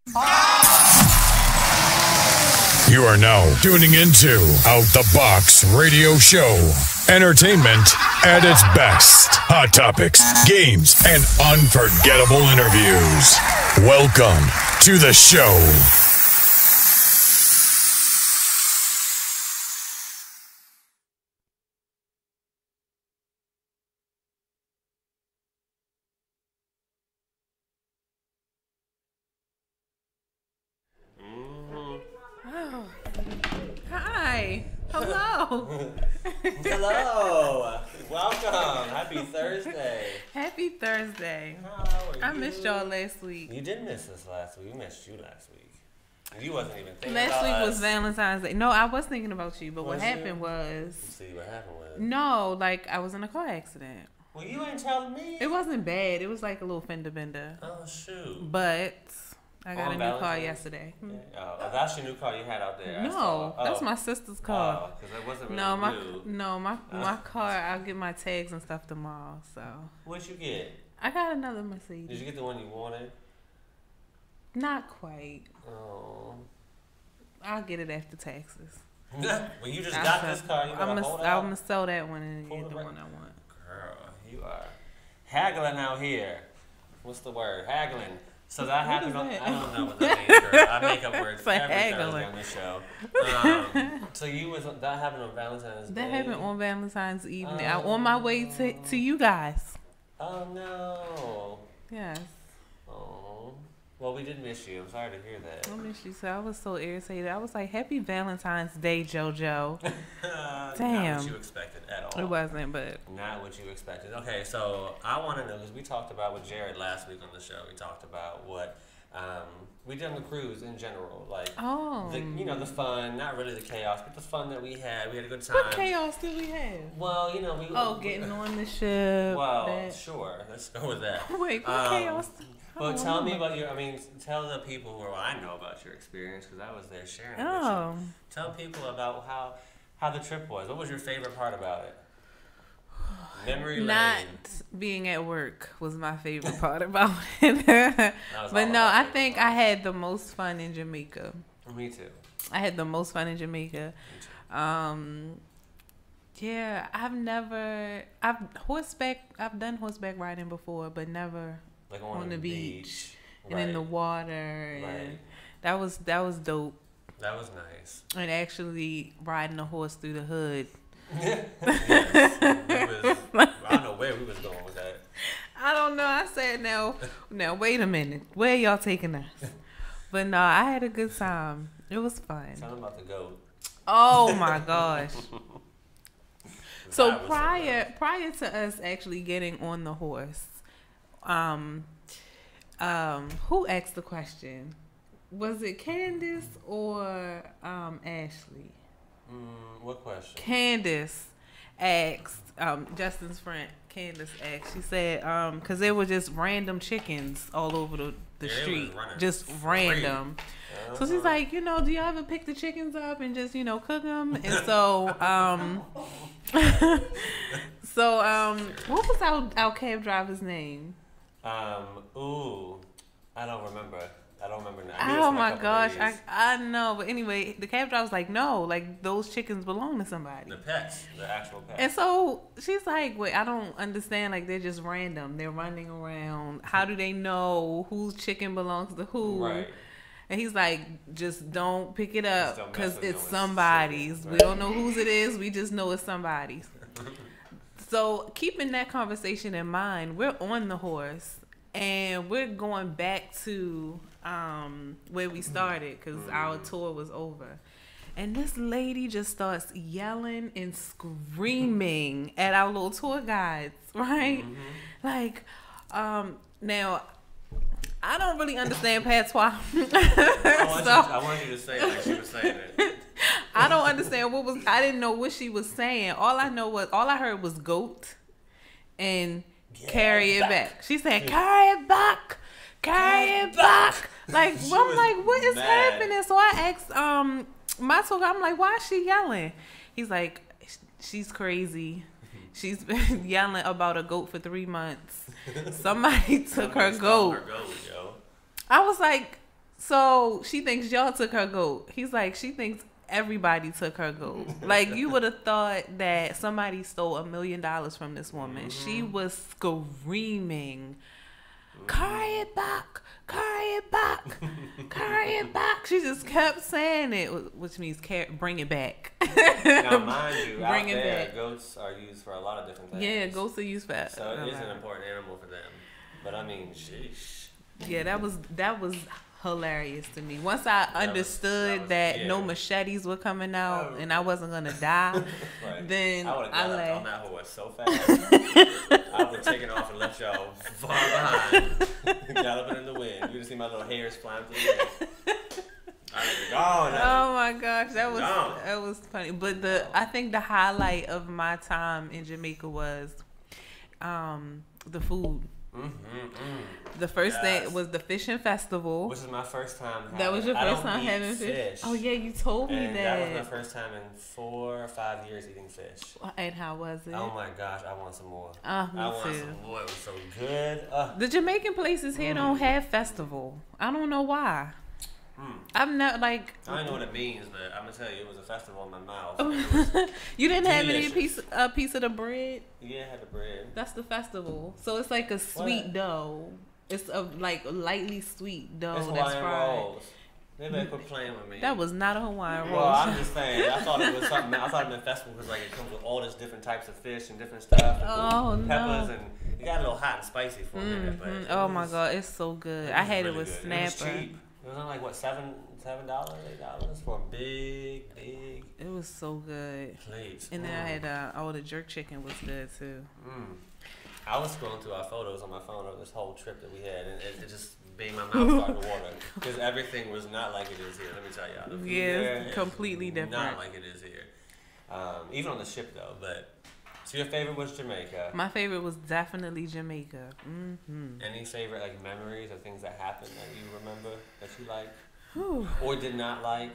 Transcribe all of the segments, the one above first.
You are now tuning into Out the Box Radio Show. Entertainment at its best. Hot topics, games, and unforgettable interviews. Welcome to the show. Hello. Hello. Welcome. Happy Thursday. Happy Thursday. How are you? I missed y'all last week. You did miss us last week. We missed you last week. You wasn't even thinking Last about week us. was Valentine's Day. No, I was thinking about you, but what Was happened you? was... See what happened was. No, like I was in a car accident. Well, you ain't telling me. It wasn't bad. It was like a little fender bender. Oh shoot. But I got On a new car Valentine's? yesterday. Oh, that's your new car you had out there. I No, saw. that's my sister's car. Oh, because it wasn't really No, new. my car. I'll get my tags and stuff tomorrow. So What'd you get? I got another Mercedes. Did you get the one you wanted? Not quite. Oh. I'll get it after taxes. Well, you just got this car. You gotta hold out. I'm gonna sell that one and Pull get it the right- one I want. Girl, you are haggling out here. What's the word? Haggling. So that happened. is that? I don't know what that means, girl. I make up words It's like every haggling. Thursday on this show. So that happened on Valentine's Day. That happened on Valentine's evening. I'm Oh, on my way to you guys. Oh no. Yes. Oh. Well, we did miss you. I'm sorry to hear that. I miss you. So I was so irritated. I was like, "Happy Valentine's Day, JoJo." Not Damn. what you expected at all. It wasn't, but Not what you expected. Okay, so I want to know, because we talked about with Jared last week on the show. We talked about what we did on the cruise in general, like the fun, not really the chaos, but the fun that we had. We had a good time. what chaos did we have? Well, we Getting on the ship. Well, that- sure. Let's go with that. Wait, what chaos? I Well, don't tell me remember. about tell the people who I know about your experience, because I was there sharing. With Oh, you. Tell people about how the trip was. What was your favorite part about it? Memory not lane. being at work was my favorite part about it. That was But all no, my I favorite think part. I had the most fun in Jamaica. Me too. I had the most fun in Jamaica. Yeah, I've done horseback riding before, but never Like on the beach and Right. in the water, Right. and that was dope. That was nice. And actually riding a horse through the hood. Yes. I don't know where we was going with that. I don't know. I said now wait a minute, where y'all taking us? But no, I had a good time. It was fun. Tell them about the goat. Oh my gosh. So That was prior to us actually getting on the horse, who asked the question? Was it Candace or Ashley? What question? Candace asked, Justin's friend Candace asked, she said, because there were just random chickens all over the Yeah, they was street. running Just free. random. So she's like, do you ever pick the chickens up and just, cook them? And so, what was our cab driver's name? Ooh, I don't remember. Now. Oh my gosh, I know. But anyway, the cab driver's like, no, like those chickens belong to somebody. The pets, the actual pets. And so she's like, wait, I don't understand. Like, they're just random. They're running around. How do they know whose chicken belongs to who? Right. And he's like, just don't pick it up don't because mess with it's no one's somebody's. chicken. We Right. don't know whose it is. We just know it's somebody's. So keeping that conversation in mind, we're on the horse and we're going back to where we started because our tour was over. And this lady just starts yelling and screaming at our little tour guides, right? Like, now, I don't really understand patois. I want you to say it like she was saying it. I don't understand I didn't know what she was saying. All I heard was goat and carry it back. She said, carry it back. Like, I'm like, what is mad. happening? So I asked my tour guide, I'm like, why is she yelling? He's like, she's crazy. She's been yelling about a goat for 3 months. Somebody took her Somebody stole goat. her goat, yo. I was like, So she thinks y'all took her goat. He's like, she thinks everybody took her goat. Like, you would have thought that somebody stole $1 million from this woman. She was screaming, carry it back, carry it back, carry it back. She just kept saying it, which means bring it back. Now, mind you, bring out it there, back. goats are used for a lot of different things. Yeah, goats are used for. So it is an important animal for them. But I mean, sheesh. Yeah, that was hilarious to me. Once I understood that no machetes were coming out and I wasn't gonna die, right. then I would have got laughed. on that horse so fast. I would have taken off and left y'all far behind, galloping in the wind. You would have seen my little hairs flying through the air. Oh my gosh, that was funny. But I think the highlight of my time in Jamaica was the food. The first thing was the fishing festival. Which is my first time having. That was your first time having fish? Oh yeah, you told me that. That was my first time in 4 or 5 years eating fish. And how was it? Oh my gosh, I want some more. Me I want too. some more. It was so good. The Jamaican places here don't have festival. I don't know why. I'm not like. I don't know what it means, but I'm gonna tell you, it was a festival in my mouth. You didn't have any piece of the bread? Yeah, I had the bread. That's the festival. So it's like a sweet dough. It's a like lightly sweet dough it's that's fried. Rolls. They better quit playing with me. That was not a Hawaiian roll. Well, I'm just saying. I thought it was something. I thought it was a festival because like it comes with all this different types of fish and different stuff. And peppers and it got a little hot and spicy for a minute. But oh my god, it's so good. I had really it with good. snapper. It was cheap. It was on like what $7, $8 for a big. It was so good. Please. And then I had the jerk chicken was good too. I was scrolling through our photos on my phone of this whole trip that we had, and it just made my mouth start to water because everything was not like it is here. Let me tell y'all. Yeah, it's completely different. Not like it is here. Even on the ship though. But so your favorite was Jamaica. My favorite was definitely Jamaica. Any favorite like memories or things that happened that you remember that you like or did not like?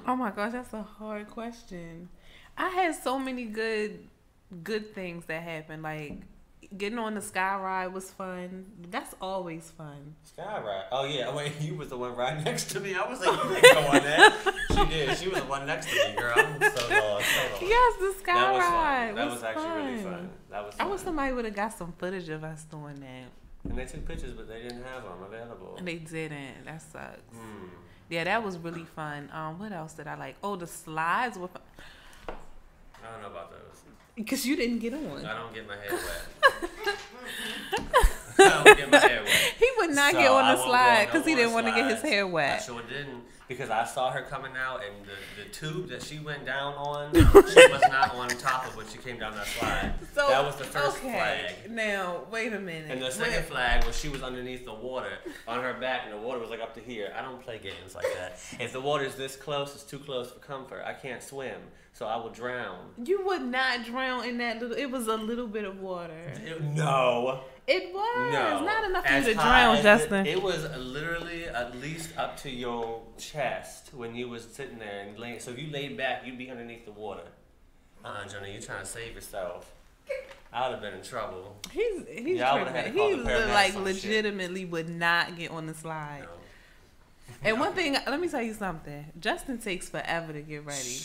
Oh my gosh, that's a hard question. I had so many good things that happened. Like getting on the sky ride was fun. That's always fun. Sky ride? Oh yeah. Wait, you was the one right next to me. I was like, you didn't go on that. She did. She was the one next to me, girl. I'm so lost. Yes, the sky ride. That was actually really fun. That was fun. I wish somebody would have got some footage of us doing that. And they took pictures, but they didn't have them available. And they didn't. That sucks. Yeah, that was really fun. What else did I like? Oh, the slides were fun. I don't know about those. Because you didn't get on. I don't get my hair wet. I don't get my hair wet. He would not get on the slide because he didn't want to get his hair wet. I sure didn't. Because I saw her coming out and the tube that she went down on, she was not on top of when she came down that slide. So, that was the first flag. Now, wait a minute. And the second flag was she was underneath the water on her back and the water was like up to here. I don't play games like that. If the water's this close, it's too close for comfort. I can't swim, so I will drown. You would not drown in that little, it was a little bit of water. No. It was. No. Not enough for you to drown, Justin. It was literally at least up to your chest when you was sitting there and laying. So if you laid back, you'd be underneath the water. Johnny, you're trying to save yourself. I would have been in trouble. He's tripping. He like legitimately would not get on the slide. No. And one thing, let me tell you something. Justin takes forever to get ready.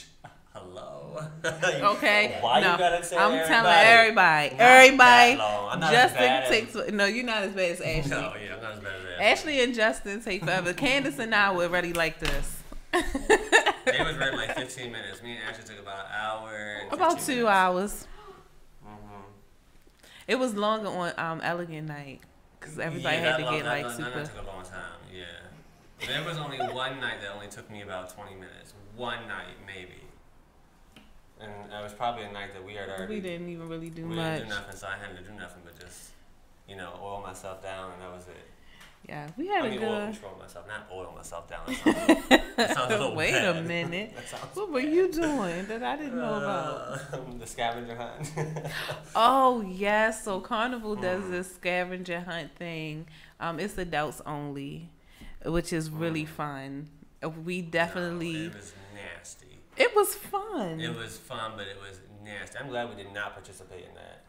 Hello. Okay. Why no, you gotta say I'm everybody? telling everybody. Not everybody. That long. I'm not Justin as bad takes. No, you're not as bad as Ashley. No, yeah, I'm not as bad as Ashley. Ashley and Justin take forever. Candace and I were ready like this. They was ready like 15 minutes. Me and Ashley took about an hour. And about 2 minutes. hours. It was longer on Elegant Night because everybody had to get like super. That took a long time. Yeah. There was only one night that only took me about 20 minutes. One night, maybe. And it was probably a night that we had already. We didn't even really do much. We didn't do nothing, so I had to do nothing but just, oil myself down, and that was it. Yeah, we had a good. Oil control myself, not oil myself down. That sounds a little Wait bad. a minute. What were you doing that I didn't know about? The scavenger hunt. Oh yes, so Carnival does this scavenger hunt thing. It's adults only, which is really fun. We definitely. No, it was nasty. It was fun. It was fun, but it was nasty. I'm glad we did not participate in that.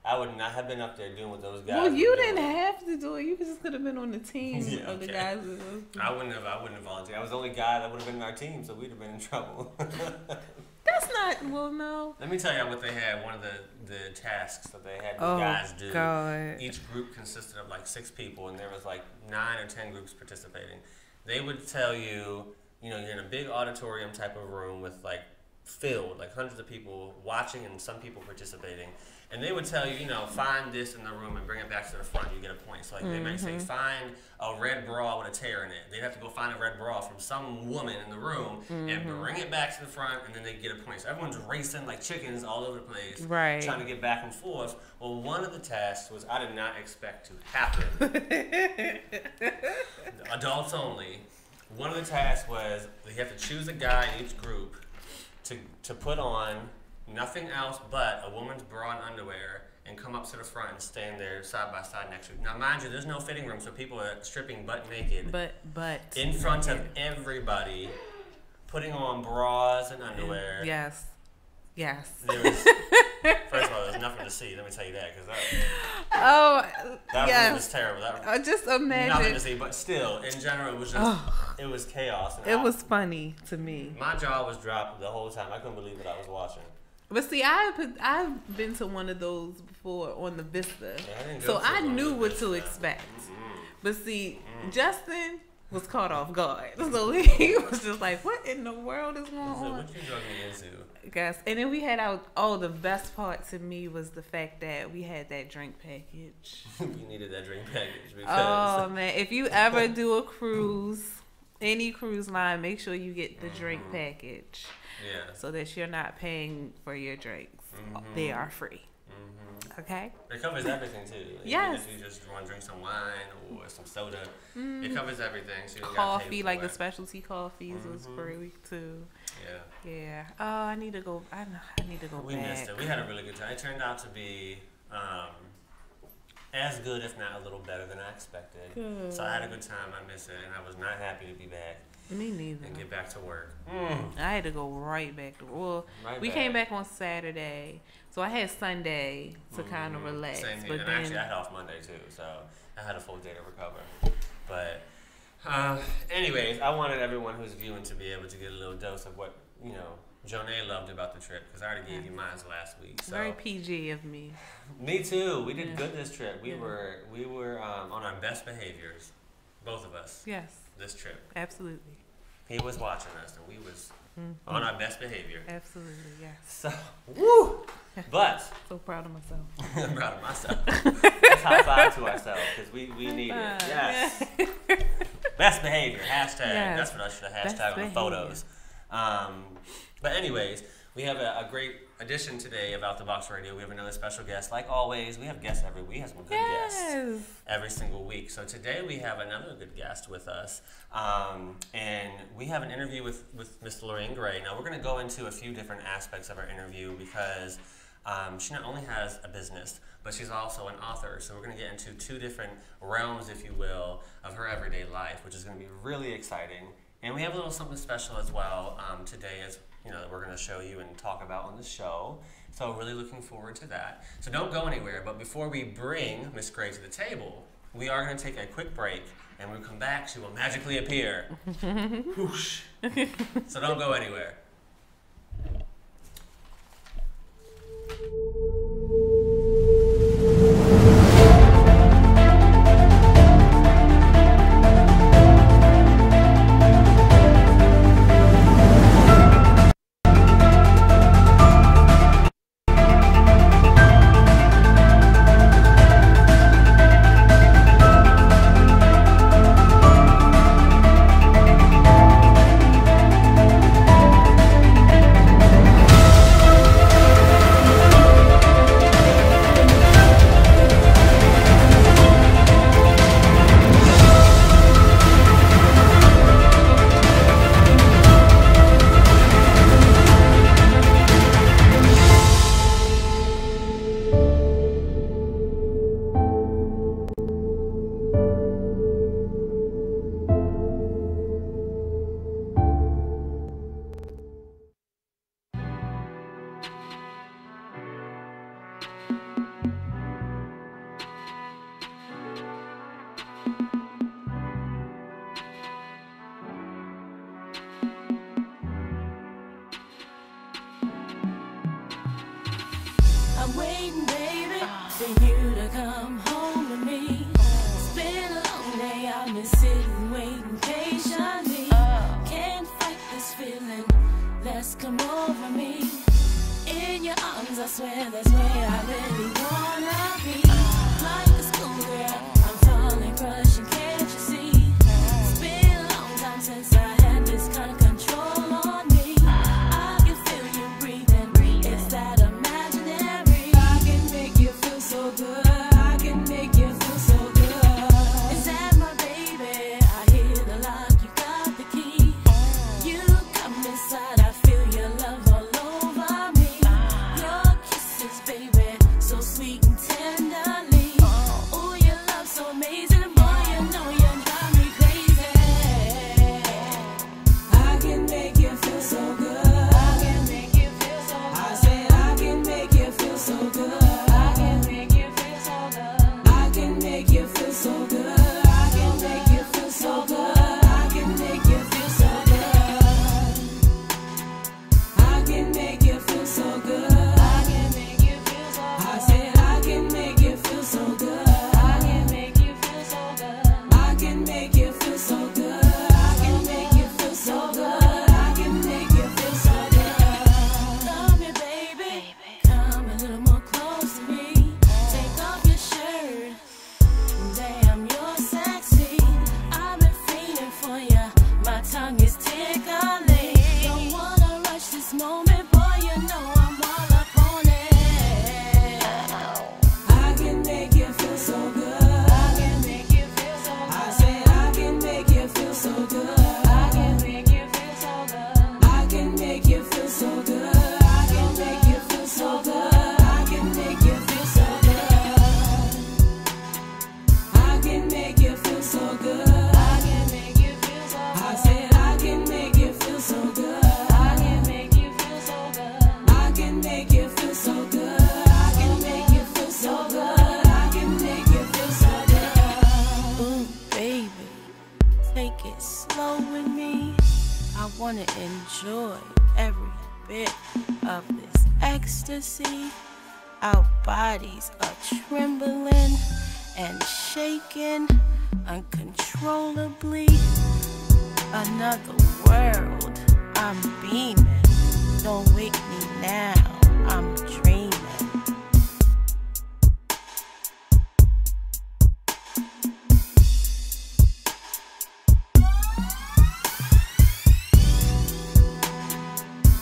I would not have been up there doing what those guys. Well, you didn't have to do it. You just could have been on the team of the guys. I wouldn't have volunteered. I was the only guy that would have been in our team, so we'd have been in trouble. That's not. Well, no. Let me tell you what they had. One of the tasks that they had the guys do. God. Each group consisted of like 6 people, and there was like 9 or 10 groups participating. They would tell you, you're in a big auditorium type of room with like filled, like hundreds of people watching and some people participating. And they would tell you, find this in the room and bring it back to the front. You get a point. So like they might say, find a red bra with a tear in it. They'd have to go find a red bra from some woman in the room and bring it back to the front, and then they get a point. So everyone's racing like chickens all over the place, right, trying to get back and forth. Well, one of the tasks was I did not expect to happen. Adults only. One of the tasks was you have to choose a guy in each group to put on nothing else but a woman's bra and underwear and come up to the front and stand there side by side next to you. Now, mind you, there's no fitting room, so people are stripping butt naked. But in front of everybody, putting on bras and underwear. Yes. First of all, there's nothing to see. Let me tell you that, because that room was terrible. Just imagine. Nothing to see, but still, in general, it was just it was chaos. And it was funny to me. My jaw was dropped the whole time. I couldn't believe what I was watching. But see, I've been to one of those before on the Vista, so I knew what to expect. But see, Justin was caught off guard, so he was just like, "What in the world is going on?" What you drug me into? Guys, and then we had the best part to me was the fact that we had that drink package. You needed that drink package because man, if you ever do a cruise, any cruise line, make sure you get the drink package. Yeah. So that you're not paying for your drinks. They are free. Okay? It covers everything too. Yes. Even if you just want to drink some wine or some soda, it covers everything. So you coffee, like the specialty coffees was free too. Yeah. Oh, I need to go. I need to go we back. We missed it. We had a really good time. It turned out to be as good, if not a little better than I expected. Good. So I had a good time. I missed it, and I was not happy to be back. Me neither. And get back to work. I had to go right back to work. Well, we came back on Saturday, so I had Sunday to kind of relax. Same here. And actually, I had off Monday too, so I had a full day to recover. But anyways, I wanted everyone who's viewing to be able to get a little dose of what Jonay loved about the trip, because I already gave you mine last week. So. Very PG of me. Me too. We did good this trip. We were on our best behaviors, both of us. Yes. This trip. Absolutely. He was watching us, and we was on our best behavior. Absolutely, yes. So, woo! But so proud of myself. I'm proud of myself. Let's high five to ourselves, because we need it. Yes. Best behavior. Hashtag. Yes. That's what I should have hashtag on the photos. But anyways, we have a great edition today of Out the Box Radio. We have another special guest. Like always, we have guests every week. We have some good guests every single week. So today we have another good guest with us. And we have an interview with Miss Lorraine Gray. Now, we're going to go into a few different aspects of our interview because she not only has a business, but she's also an author. So we're going to get into 2 different realms, if you will, of her everyday life, which is going to be really exciting. And we have a little something special as well today, as that we're going to show you and talk about on the show. So really looking forward to that. So don't go anywhere. But before we bring Miss Gray to the table, we are going to take a quick break. And when we come back, she will magically appear. Whoosh. So don't go anywhere. been waiting, baby, for you to come home with me. It's been a long day, I've been sitting, waiting patiently. Can't fight this feeling, let's come over me. In your arms, I swear that's where I really wanna be. Like a schoolgirl, I'm falling, crushing, can't you see? It's been a long time since I had this kind of control on me. I can feel you breathing, it's that imaginary. I can make you feel so good, I can make you feel so good. Is that my baby? I hear the lock, you got the key. You come inside, I feel your love all over me. Your kisses, baby, so sweet and tenderly. Oh, your love so amazing, boy, you know you drive me crazy. I can make you feel so good. I can make you feel so good. I said I can make you feel so good. I can make you feel so good. I can make you feel so good. I can make you feel so good. I can make you feel so good. I can make you feel so good. I can make you feel so good. I said I can make you feel so good. I can make you feel so good. I can make you feel so good. I can make you feel so good. I can make you feel so good. Love me, baby. Come a little more close to me. Take off your shirt. Damn, you're sexy. I've been feeling for ya. My tongue is tickling. Don't wanna rush this moment, boy. You know I'm all up on it. I can make you feel so good. I can make you feel so good. I said I can make you feel so good. I can make you feel so good. I can make you feel so good. I can make you feel so good. I can make you feel so good. I can make you feel so good. I can make you feel so good. I said I can make you feel so good. I can make you feel so good. I can make you feel so good. I can make you feel so good. I can make you feel so good. Ooh, baby, take it slow with me. I wanna enjoy every bit of this ecstasy. Our bodies are trembling and shaking uncontrollably. Another world, I'm beaming. Don't wake me now, I'm dreaming.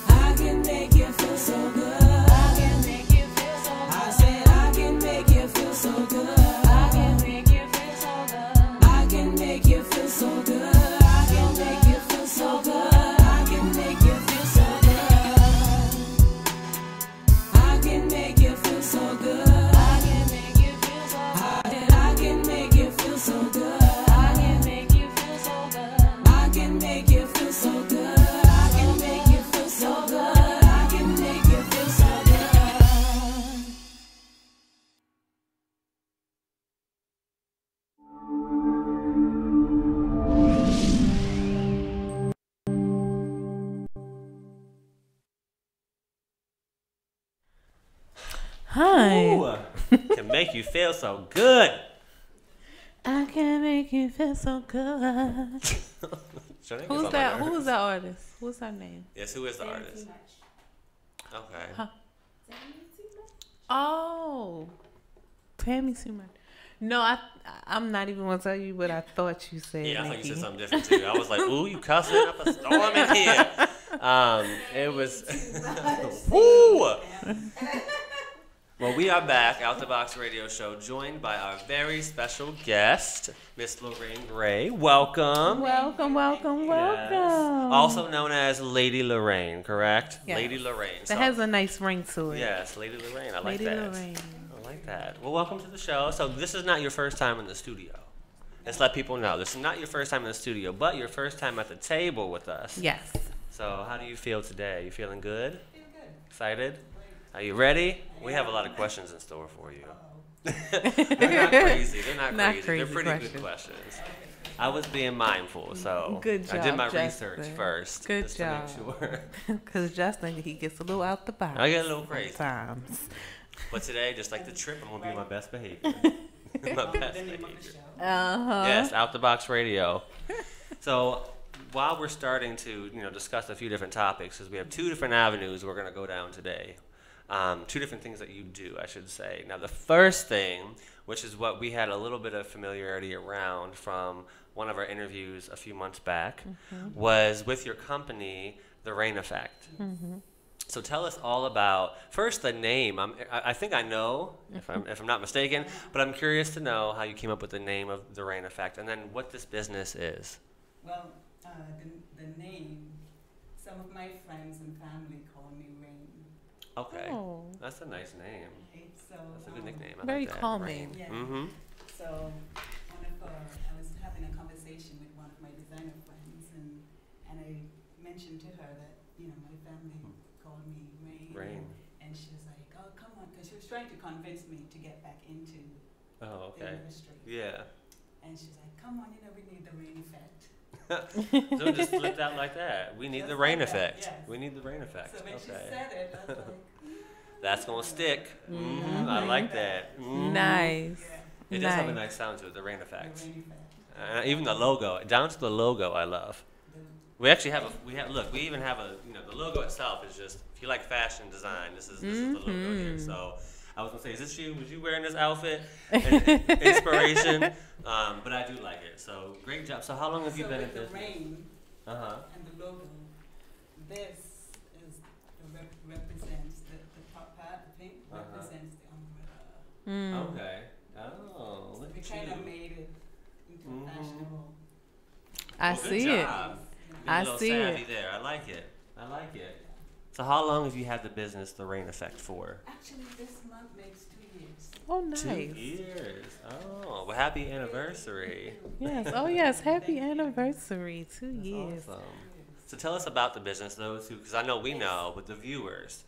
I can make you feel so good. I can make you feel so good. I said I can make you feel so good. I can make you feel so good. I can make you feel so good. I can make you feel so good. I can make you feel so good. I can make you feel so good. I can make you feel so good. I can make you feel so good. I can make you feel so good. I can make you feel so good. I can make you feel so good. I can make you feel so good. Hi. Ooh, can make you feel so good. I can make you feel so good. Who's that? Who's the artist? What's her name? Yes, who is the artist? Okay. Huh. Oh, Tammy Sue Much. No, I'm not even gonna tell you what I thought you said. Yeah, I thought you Nikki. said something different too. I was like, ooh, you cussing up a storm in here. It was. Woo! Well, we are back, Out the Box Radio Show, joined by our very special guest, Miss Lorraine Gray. Welcome. Welcome. Yes. Also known as Lady Lorraine, correct? Yes. Lady Lorraine. That has a nice ring to it. Yes, Lady Lorraine. I like Lady that. Lorraine. I like that. Well, welcome to the show. So this is not your first time in the studio. Let's let people know. This is not your first time in the studio, but your first time at the table with us. Yes. So how do you feel today? You feeling good? Feeling good. Excited? Are you ready? We have a lot of questions in store for you. They're not crazy. They're not crazy. They're pretty good questions. I was being mindful, so good job, I did my Justin. research first. Good just job. to make sure. Because Justin, he gets a little out the box. I get a little crazy. Sometimes. But today, just like the trip, I'm gonna be my best behavior. My best The name behavior. of the show. Yes, Out the Box Radio. So while we're starting to discuss a few different topics, because we have two different avenues we're gonna go down today. Two different things that you do, I should say. Now, the first thing, which is what we had a little bit of familiarity around from one of our interviews a few months back, was with your company, The Rain Effect. So tell us all about, first, the name. I think I know, if I'm not mistaken, but I'm curious to know how you came up with the name of The Rain Effect, and then what this business is. Well, the name, some of my friends and family call me Rain. Okay, Oh. that's a nice name. Okay, so, That's a good nickname. I Very like that. calming. Yeah. Mm-hmm. So I was having a conversation with one of my designer friends, and I mentioned to her that my family called me Rain. Rain. And she was like, "Oh, come on," because she was trying to convince me to get back into Oh, the okay. industry. Yeah. And she's like, "Come on, we need the Rain Effect." So just flip that like that. We need Just the rain like that, effect. yes. We need the rain effect. So when she Okay. said it, I was like, That's gonna stick. I like that. Nice. yeah, It does have a Nice. nice sound to it. The rain the effect. Rain Effect. Even the logo, down to the logo, I love. The- We actually have look. We even have the logo itself is just. If you like fashion design, this is the logo here. So I was gonna say, is this you? Was you wearing this outfit? Inspiration. But I do like it. So great job. So how long have you So been in with the business? rain and the logo, this is represents the top part. The pink represents the umbrella. Okay. Oh, look We at kind you. of made it into a fashionable. I Well, good see it. job. Being I a little see savvy it. there. I like it. I like it. So how long have you had the business, The Rain Effect, for? Actually, this month makes 2 years. Oh, nice. 2 years. Oh, well, happy anniversary. Yes. Oh, yes. Happy anniversary. 2 That's years. awesome. So tell us about the business, those who, because I know we know, but the viewers.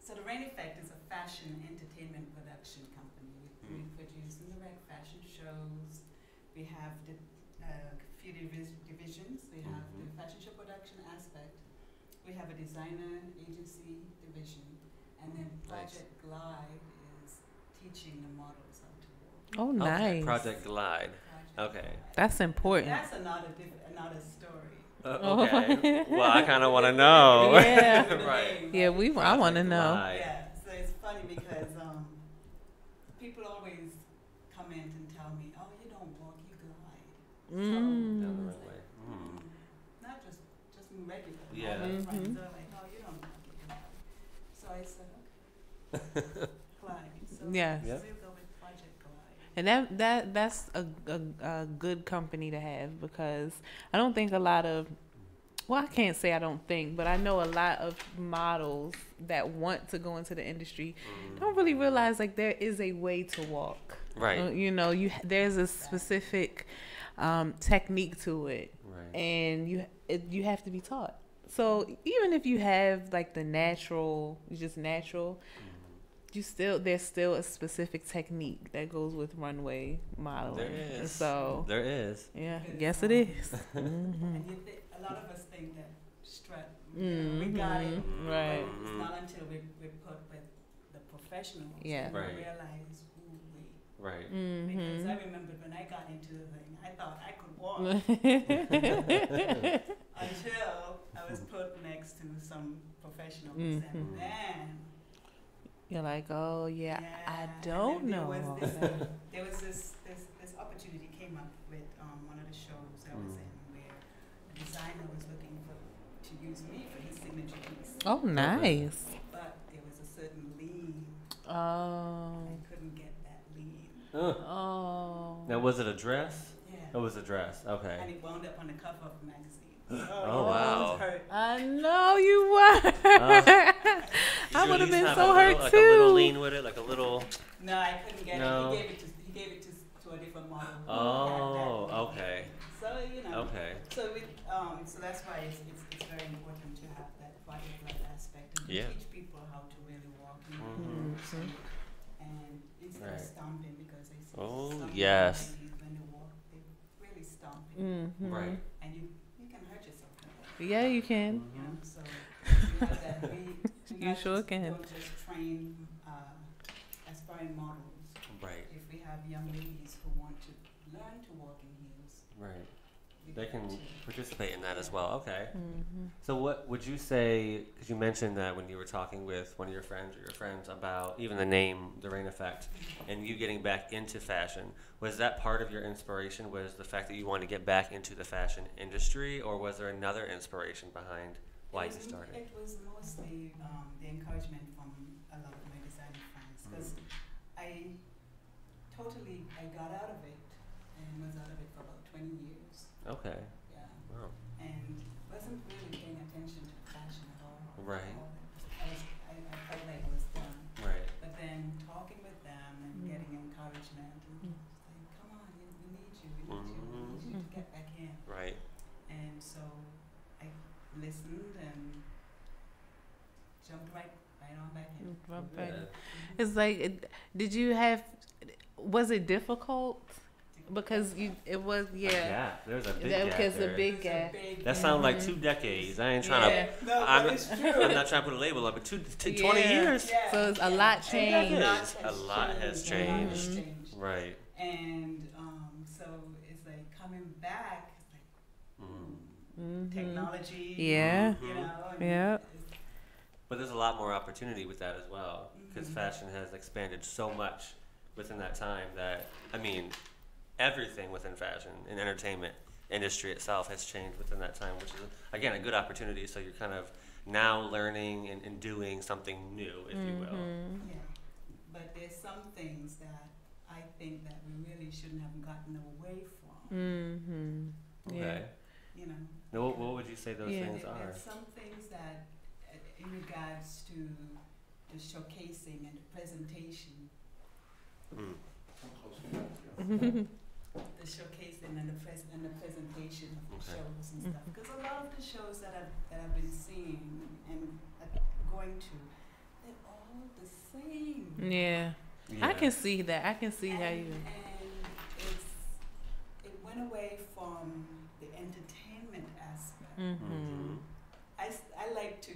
So the Rain Effect is a fashion entertainment production company. We produce indirect fashion shows. We have the few divisions. We have the fashion show production aspect. We have a designer agency division, and then Project Glide is teaching the models how to walk. Oh, Okay, nice. Project Glide. Project Okay. Glide. That's important. That's another story. Okay. Well, I kind of want to know. Yeah. With the Right. name, Yeah, right? I want to Project know. Glide. Yeah, so it's funny because people always comment and tell me, "Oh, you don't walk, you glide." Mm. Down the runway. Mm. Not just regular. Yeah. All my friends are like, "Oh, you don't walk, you glide." So I said, "Okay, glide." So Yes. Yep. we'll go with Project Glide. And that's a good company to have, because I don't think a lot of, well, I can't say I don't think, but I know a lot of models that want to go into the industry don't really realize like there is a way to walk. Right. There's a specific technique to it, Right. and you have to be taught. So even if you have like the natural, just natural, there's still a specific technique that goes with runway modeling. There And is. so There is. yeah, Because, yes it is. And a lot of us think that strut, we got it. Right. But it's not until we put with the professionals Yeah. that Right. we realize who we. Right. Because I remember when I got into the thing, I thought I could walk until I was put next to some professionals, and then You're like, oh yeah, I and don't then know. There was this opportunity came up with one of the shows I was in where the designer was looking to use me for his signature piece, Oh, nice. but there was a certain lean. Oh, I couldn't get that lean. oh. Now, was it a dress? Yeah. It was a dress. Okay. And it wound up on the cover of the magazine. Oh, wow. It was hurt. I know you were. Did I you would at have least been have so a hurt little, like a little too. lean with it, like a little. No, I couldn't get No. it. He gave it to a different model. who had Oh, that lean. okay. So Okay. so that's why it's very important to have that body blood aspect and Yeah. teach people how to really walk in the Mhm. moves and instead Right. of stomping, because I see Oh, some yes. ladies when they walk they really stomping Mm-hmm. Right. and you can hurt yourself with that. Yeah, you can. You know, so we have that we You not sure just, can. don't just train inspiring models. Right. If we have young ladies who want to learn to walk in heels, Right. we They can to- participate in that as well. Okay. Mm-hmm. So what would you say, because you mentioned that when you were talking with one of your friends or your friends about even the name, The Rain Effect, and you getting back into fashion, was that part of your inspiration, was the fact that you wanted to get back into the fashion industry, or was there another inspiration behind why you started? It was mostly the encouragement from a lot of my designer friends, because I got out of it and was out of it for about 20 years. Okay. Yeah. Wow. And wasn't really paying attention to fashion at all. Right. I felt like I was done. Right. But then talking with them and getting encouragement, and like, come on, we need you, we need you to get back in. Right. And so I listened and jumped right on back in. Good. It's like, was it difficult? Because it was, Yeah, there's a big gap because there. a big gap. That sounds like 2 decades. I ain't trying Yeah. to. No, I'm, but it's true. I'm not trying to put a label on, but 20 Yeah. years. Yeah, So it's a lot It changed. is. A lot has A lot has changed. changed. Right. And so it's like coming back, it's like Mm-hmm. technology. Yeah. You know. and Yeah. it's- But there's a lot more opportunity with that as well, because Mhm. fashion has expanded so much within that time that, I mean, everything within fashion and entertainment industry itself has changed within that time, which is, again, a good opportunity. So you're kind of now learning and doing something new, if you will. Mm-hmm. Yeah. But there's some things that I think that we really shouldn't have gotten away from. Mm-hmm. Okay. You know. Now, what would you say those Yeah. things are? There's some things that, in regards to the showcasing and the presentation, Mm. the showcasing and the presentation of the Okay. shows and stuff. Because a lot of the shows that I've been seeing and going to, they're all the same. Yeah. I can see that. I can see how you. And it went away from the entertainment aspect. Mm-hmm. I like to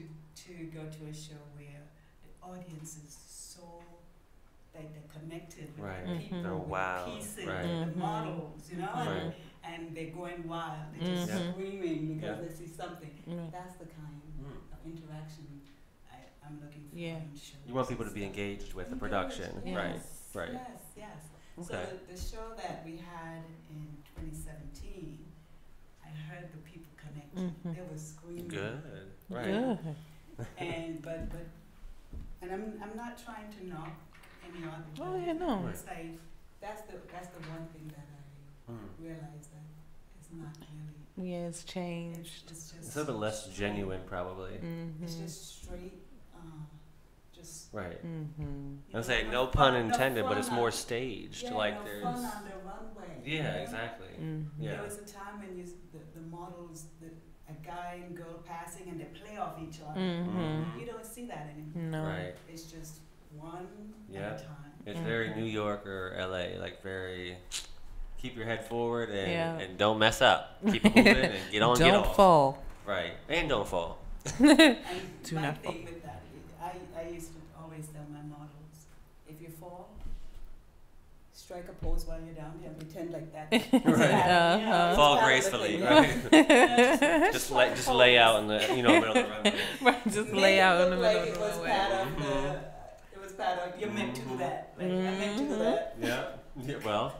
go to a show where the audience is so like they're connected with Right. the people, Mhm. They're with wild. the pieces, Right. with the Mhm. models, you know, Right. and they're going wild. They're just Mhm. screaming because Yeah. they see something. Mm. That's the kind Mm. of interaction I'm looking for Yeah. in shows. You want people to be engaged with the production, Yes, right? Right. Yes, yes. So Okay. the show that we had in 2017, I heard the people connecting. Mhm. They were screaming. Good. Right. Good. And and I'm not trying to knock any other. Oh, yeah, no. It's like that's the one thing that I Mm. realized that it's not really. Yeah, it's changed. It's just. It's a little bit less straight. genuine, probably. Mm-hmm. It's just straight. Just. Right. Mm-hmm. you I'm know, saying no no pun fun- no intended, but fun it's on- more staged. Yeah, Like no there's. fun on the runway. you Yeah, know? exactly. Mm-hmm. Yeah. There was a time when the models, a guy and girl passing, and they play off each other. Mm-hmm. You don't see that anymore. No. Right. It's just one Yeah. at a time. It's very New York or LA, like very keep your head forward and, Yeah. and don't mess up. Keep it moving and get on, get Don't off. fall. Right. And don't fall. And Do my not thing with that, I used to always tell my models, if you fall, strike a pose while you're down there and pretend like that. Uh-huh. Fall gracefully, right? just lay out in the middle of the runway. Right, just lay out in the middle of the It was runway. part of the. It was part of. You're meant to do that. Like, I'm meant to do that. Yeah. Yeah, well,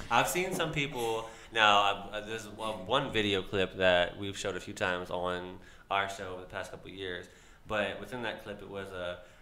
I've seen some people. Now, there's one video clip that we've showed a few times on our show over the past couple of years. But within that clip, it was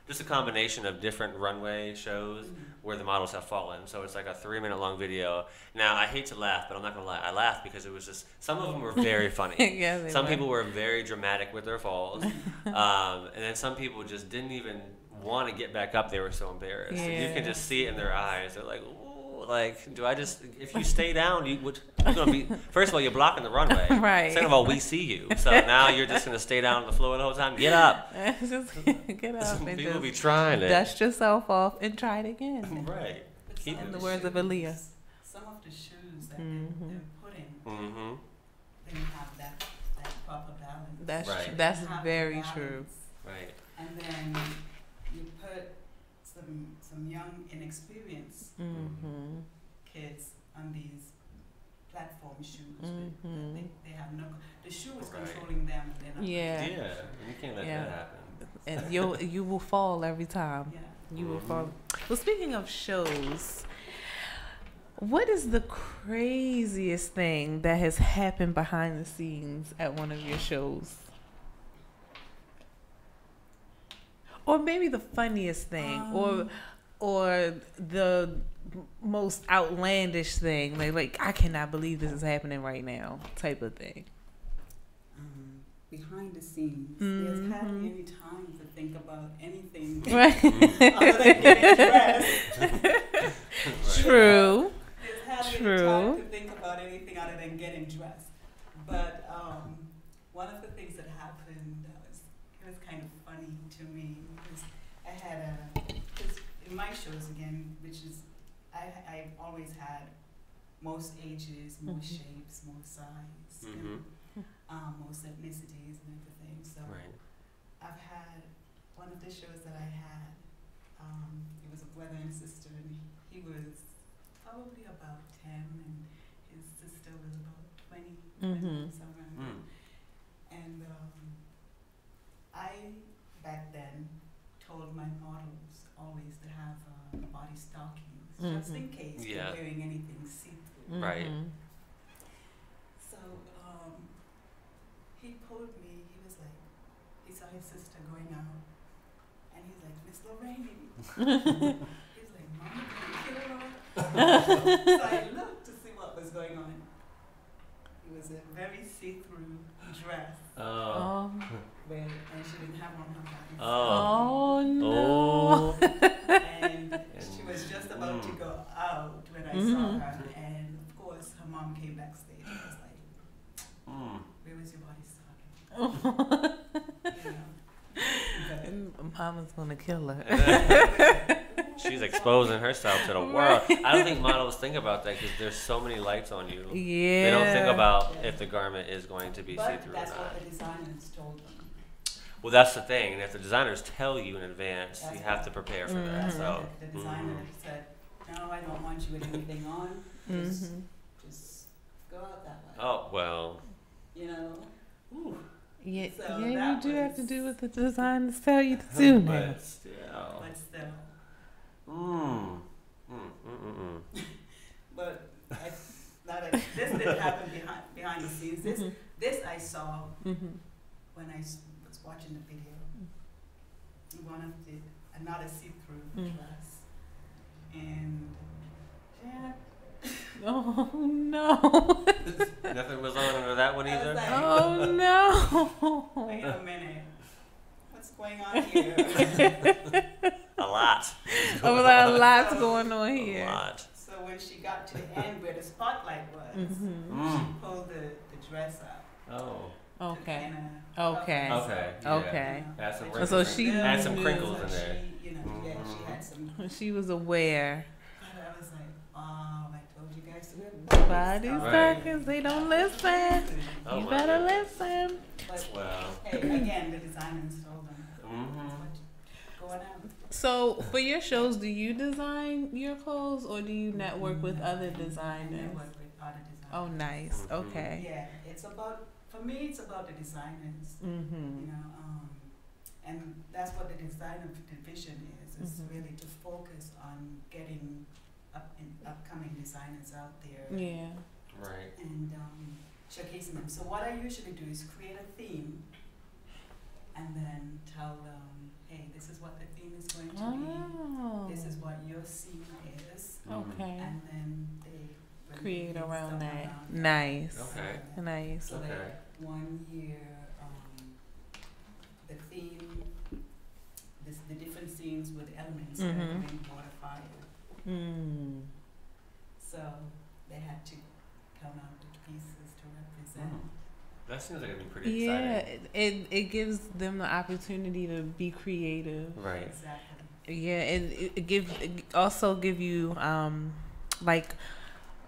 just a combination of different runway shows where the models have fallen. So it's like a 3-minute long video. Now, I hate to laugh, but I'm not going to lie. I laughed because it was just, some of them were very funny. Yeah, they Some were. people were very dramatic with their falls. And then some people just didn't even want to get back up. They were so embarrassed. And you Yeah. can just see it in their eyes. They're like, ooh, like, do I just, if you stay down, you're going to be, first of all, you're blocking the runway. Right. Second of all, we see you. So now you're just going to stay down on the floor the whole time. Get up. Just get up Some and people just be trying it. dust yourself off and try it again. Right. But Keep some it. In the the words of shoes- Aaliyah. Some of the shoes that Mhm. they're putting Mm-hmm. didn't have that proper balance. That's Right. that's Didn't have very the true. balance. Right. And then you put some young, inexperienced experience kids on these platform shoes. They have no. The shoe is controlling them. And they're not Yeah. Yeah, you can't let that happen. And you will fall every time. Yeah. You will fall. Well, speaking of shows, what is the craziest thing that has happened behind the scenes at one of your shows? Or maybe the funniest thing, or the most outlandish thing, like I cannot believe this is happening right now, type of thing. Behind the scenes, there's hardly any time to think about anything Right. other than getting dressed. True. There's hardly True. any time to think about anything other than getting dressed. But one of the things that happened it was kind of funny to me because I had because in my shows again, which is I've always had most ages, most shapes, most size, you know, most ethnicities and everything. So I've had one of the shows that I had. It was a brother and sister, and he was probably about 10, and his sister was about 20, somewhere. And I back then told my models always to have body stockings just in case they're wearing anything see-through. Right. So he pulled me. He was like, he saw his sister going out, and he's like, Miss Lorraine. He's like, Mama, can you kill her? So I looked to see what was going on. It was a very see-through dress. Oh. And she didn't have on her body. Oh no. And she was just about to go out when I saw her, and of course her mom came backstage and was like, where was your body stocking? You know? And Mama's gonna kill her. She's exposing herself to the world. I don't think models think about that because there's so many lights on you. Yeah. They don't think about if the garment is going to be But see-through or that's not. what the designers told them. Well, that's the thing. And if the designers tell you in advance, That's you have what- to prepare for that. That's So, what the designer said, no, I don't want you with anything on. Just go out that way. oh well. You know? Ooh. Yeah, So yeah, you that do have to was- do what the designers tell you to do now. But still. But still. But this didn't happen behind the scenes. This I saw when I was watching the video. One of the another see-through dress, and yeah. Oh no. Nothing was on under that one I was either. like, Oh no. wait a minute, what's going on here? A lot. Oh, well, a lot's going on A here. lot. So when she got to the end where the spotlight was, she pulled the dress up. Oh. Okay. Kinda Okay. covered Okay. herself, Yeah. Okay. Add some you know. wrinkles. So she add some knew. crinkles So in there. she, you know, yeah, she had some. She was aware. But I was like, oh, I told you guys to wear Body Right. stockings, they don't listen. Oh, You my better goodness. listen. But Wow. hey, again, the designers told them. That's what going on. So, for your shows, do you design your clothes or do you network with other I designers? network with other designers. Oh, nice. Okay. Yeah, it's about, for me, it's about the designers, you know, and that's what the design of division is really to focus on getting upcoming designers out there Yeah. Right. and showcasing them. So what I usually do is create a theme and then tell them, hey, this is what the theme is going to Oh. be. This is what your scene is. Okay. And then they Create create around stuff that. around Nice. Okay. Nice. So Okay. like 1 year, the theme, the different scenes with elements, like wind, water, fire. So they had to come out with pieces to represent. That seems like it'd be pretty Yeah, exciting. it gives them the opportunity to be creative. Right. Exactly. Yeah, it also give you like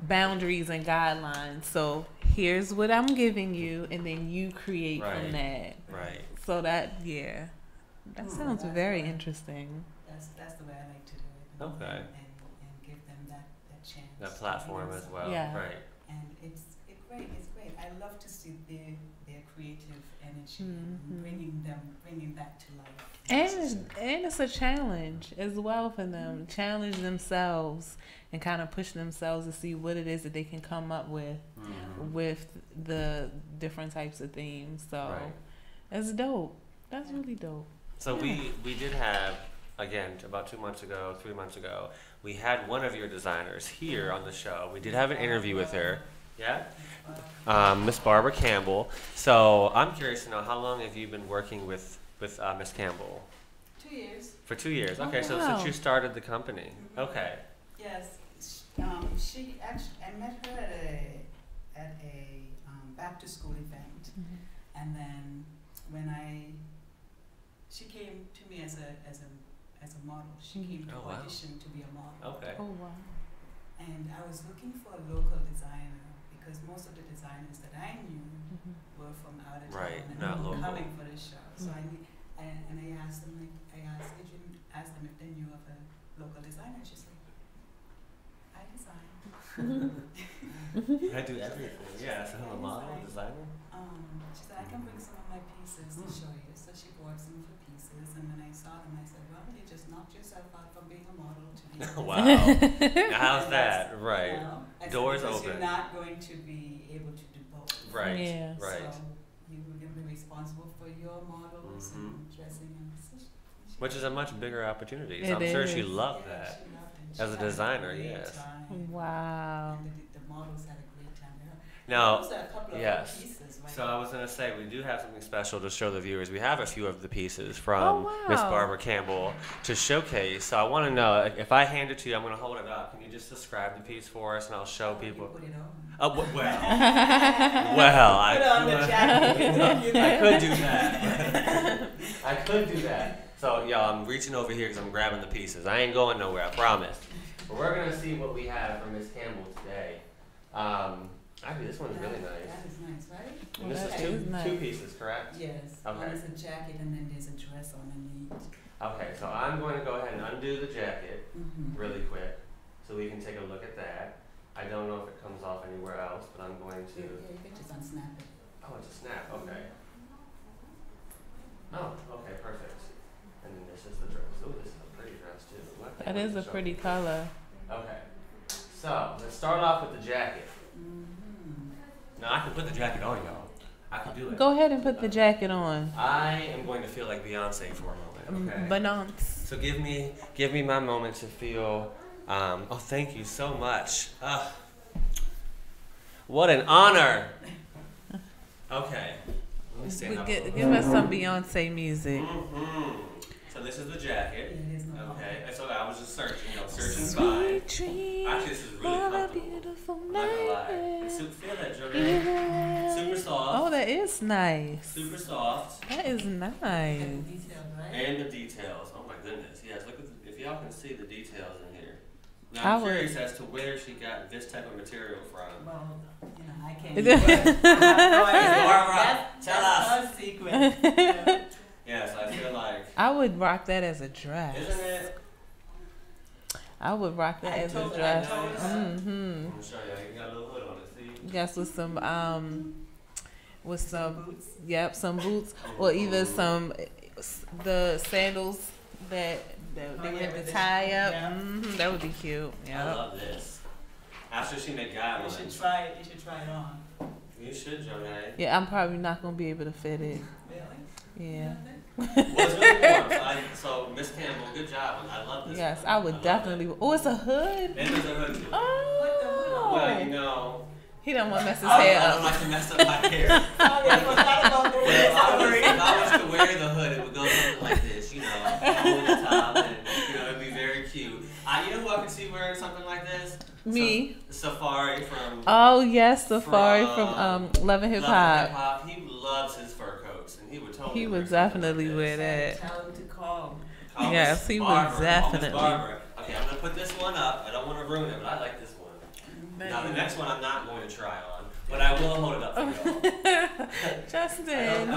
boundaries and guidelines. So here's what I'm giving you, and then you create Right. from that. Right. So that that sounds That's very why- interesting. That's the way I like to do it. Okay. And chance. That platform as well. Yeah. Right. And it's great. It's great. I love to see their creative energy and bringing that to life. And it's a challenge as well for them. Challenge themselves and kind of push themselves to see what it is that they can come up with the different types of themes. So it's dope. That's really dope. So we did have, again, about 3 months ago, we had one of your designers here on the show. We did have an interview with her. Yeah? Miss Barbara Campbell. So I'm curious to know, how long have you been working with Miss Campbell? 2 years. For 2 years. Okay, so wow. since you started the company. Okay. Yes. She actually, I met her at a back to school event, and then when she came to me as a model. She came to audition to be a model. Okay. Oh wow. And I was looking for a local designer because most of the designers that I knew were from out of town and not were local. coming for the show. So I asked them, asked them if they knew of a local designer. She said, I design. I do everything. Yeah, so I'm a model, designer. She said, I can bring some of my pieces to show you. So she brought some of her pieces, and when I saw them, I said, well, you just knocked yourself out from being a model to being a Wow. Now, how's that? Right. I said, Doors because open. You're not going to be able to do both. Right. Yeah. Right. So you were going to be responsible for your models and dressing and Which is a much bigger opportunity. So It I'm sure is. she loved that. She loved it. As a She had designer, great yes. time. Wow. And the models had a great time. Now, Those are a couple of yes. pieces, right? So I was going to say, we do have something special to show the viewers. We have a few of the pieces from Miss wow. Barbara Campbell to showcase. So I want to know, if I hand it to you, I'm going to hold it up. Can you just describe the piece for us, and I'll show people? Put it on. Oh, well, Put on the jacket. I could do that. I could do that. So, y'all, I'm reaching over here because I'm grabbing the pieces. I ain't going nowhere, I promise. But we're going to see what we have from Miss Campbell today. Actually, this one's really nice. That is nice, right? And this That is is nice. two pieces, correct? Yes. Okay. One is a jacket and then there's a dress underneath. Okay, so I'm going to go ahead and undo the jacket really quick so we can take a look at that. I don't know if it comes off anywhere else, but I'm going to... Yeah, you can just unsnap it. Oh, it's a snap, okay. Oh, okay, perfect. And then this is the dress. Oh, this is a pretty dress too. That is a pretty color. Okay. So, let's start off with the jacket. Now, I can put the jacket on, y'all. I can do it. Go ahead and put the jacket on. I am going to feel like Beyonce for a moment, okay? Banance. So give me my moment to feel, oh, thank you so much. What an honor. Okay. Let me stand up. Give us some Beyonce music. So this is the jacket. It is not Okay. And so I was just searching by. Sweet dreams Actually, this is really of a comfortable. beautiful I'm not gonna lie. night. Feel that, Jordan. Super soft. Oh, that is nice. Super soft. That is nice. detailed, right? And the details. Oh my goodness. Yes, look at if y'all can see the details in here. Now I'm curious as to where she got this type of material from. Well, you know, I can't. That's Tell us. a secret. Yeah. Yes, I feel like. I would rock that as a dress. Isn't it? I would rock that as a told dress. her. I'm gonna show you. You got a little hood on it. See? Yes, with some Boots. yep, some boots or either some the sandals that they would have to tie up. Yeah. That would be cute. I Yeah. love this. After she made guidelines. You should try it. You should try it on. You should, Jonay. Yeah, I'm probably not gonna be able to fit it. Really? Yeah. Well, it's really warm. So, Miss Campbell, good job. I love this. Yes, one. I would love definitely. it. Oh, it's a hood. And there's a hood too. Oh. Well, you know. He don't want to mess his I hair don't up. like to mess up my hair. Sorry, I forgot about the But if I word. was to wear the hood, it would go something like this, you know, over the top, and you know, it'd be very cute. You know who I could see wearing something like this? Me. Safari from Oh yes, Safari from Love and Hip Hop. Hop. He loves his fur coats, and he would totally. He wear would something definitely like wear this. that. Tell him to call. Oh, Yes, Miss he would Barbara. Oh, Miss definitely. Barbara. Okay, I'm gonna put this one up. I don't want to ruin it, but I like this one. Now the next one I'm not going to try on, but I will hold it up for y'all. Justin.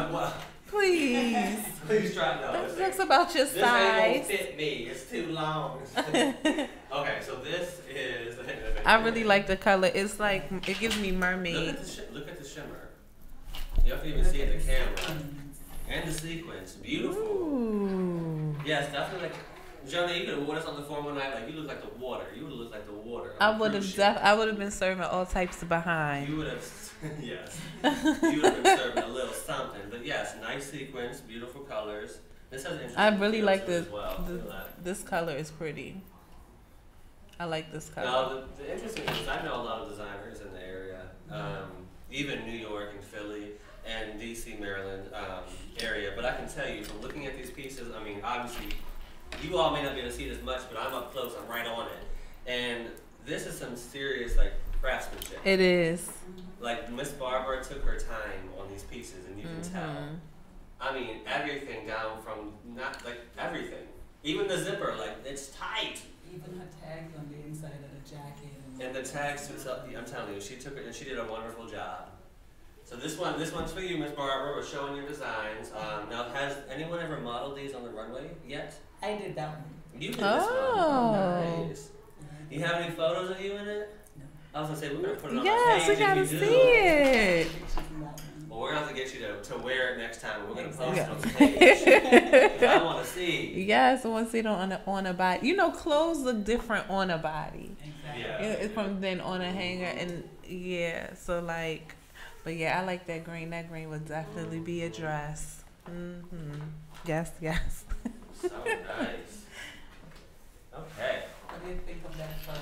Please. Please try. No, That's about your this ain't size. gonna fit me. It's too long. Okay, so this is. I really like the color. It's like it gives me Look mermaid. at look at the shimmer. You have to even see it in the camera. And the sequence, beautiful. Ooh. Yeah, it's definitely like. Jonah, you could have worn us on the phone one night. Like you look like the water. You would have looked like the water. I would have been serving all types of behind. You would have, yes. You would have been serving a little something. But yes, nice sequence, beautiful colors. This has an interesting I really feel like to it as well. this color is pretty. I like this color. No, the interesting thing is I know a lot of designers in the area, even New York and Philly and DC, Maryland area. But I can tell you from looking at these pieces, I mean, obviously, you all may not be able to see it as much, but I'm up close. I'm right on it, and this is some serious like craftsmanship. It is. Like Miss Barbara took her time on these pieces, and you can tell. I mean, everything down from not like everything, even the zipper, like it's tight. Even her tags on the inside of the jacket. And the tags, I'm telling you, she took it and she did a wonderful job. So this one's for you, Miss Barbara. We're showing your designs. Now, has anyone ever modeled these on the runway yet? I did that one. You did this one. Oh, nice. You have any photos of you in it? No. I was gonna say we're gonna put it on Yes, the we page gotta if you see do. it. Well, we're gonna have to get you to wear it next time. We're gonna post Yeah. it on the page. I want to see. Yes, I want to see it on a body. You know, clothes look different on a body. Exactly. Yeah. It's from then on a hanger, and yeah, so like, but yeah, I like that green. That green would definitely be a dress. Yes, yes. So nice. Okay. What do you think of that color?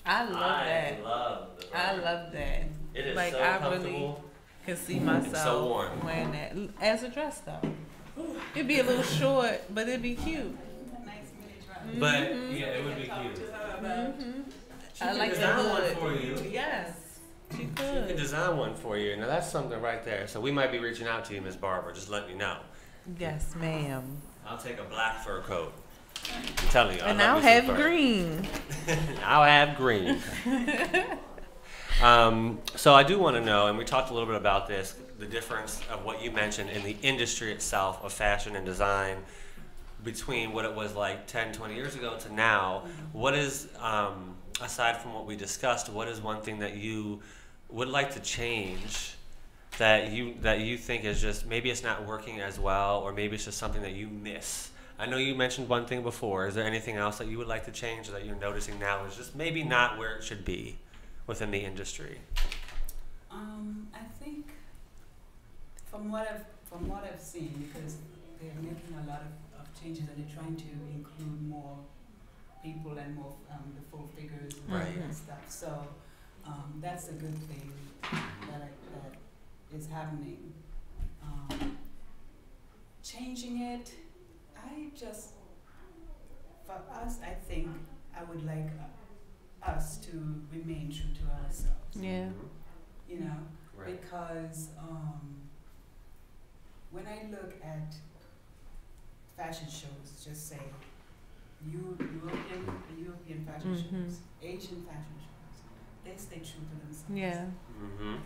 I love that. I I love that. It is Like so I comfortable. really can see so myself warm. wearing that as a dress though. It'd be a little short, but it'd be cute. Nice mini dress. But yeah, it would be cute. She I can like the design one hood. for you. Yes, she She could. can design one for you. Now that's something right there. So we might be reaching out to you, Miss Barbara. Just let me know. Yes, ma'am. I'll take a black fur coat. I'm telling you. And I I'll love me some have fur. green. I'll have green. So I do want to know, and we talked a little bit about this, the difference of what you mentioned in the industry itself of fashion and design between what it was like 10, 20 years ago to now. What is, aside from what we discussed, what is one thing that you would like to change that you think is just, maybe it's not working as well, or maybe it's just something that you miss? I know you mentioned one thing before. Is there anything else that you would like to change or that you're noticing now is just maybe not where it should be within the industry? I think from what I've seen, because they're making a lot of changes and they're trying to include more people and more the full figures and, Right. and stuff. So that's a good thing that is happening. Changing it, for us, I think I would like us to remain true to ourselves. Yeah. You know, Right. because when I look at fashion shows, just say European fashion shows, Asian fashion shows, they stay true to themselves. Yeah, Mm-hmm.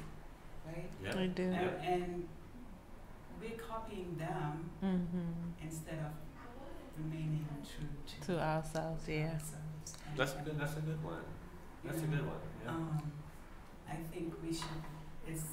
Right? Yep. I do. And we're copying them instead of remaining true To ourselves, yeah. ourselves. And, That's a good one. That's a good one. Yeah. I think we should. It's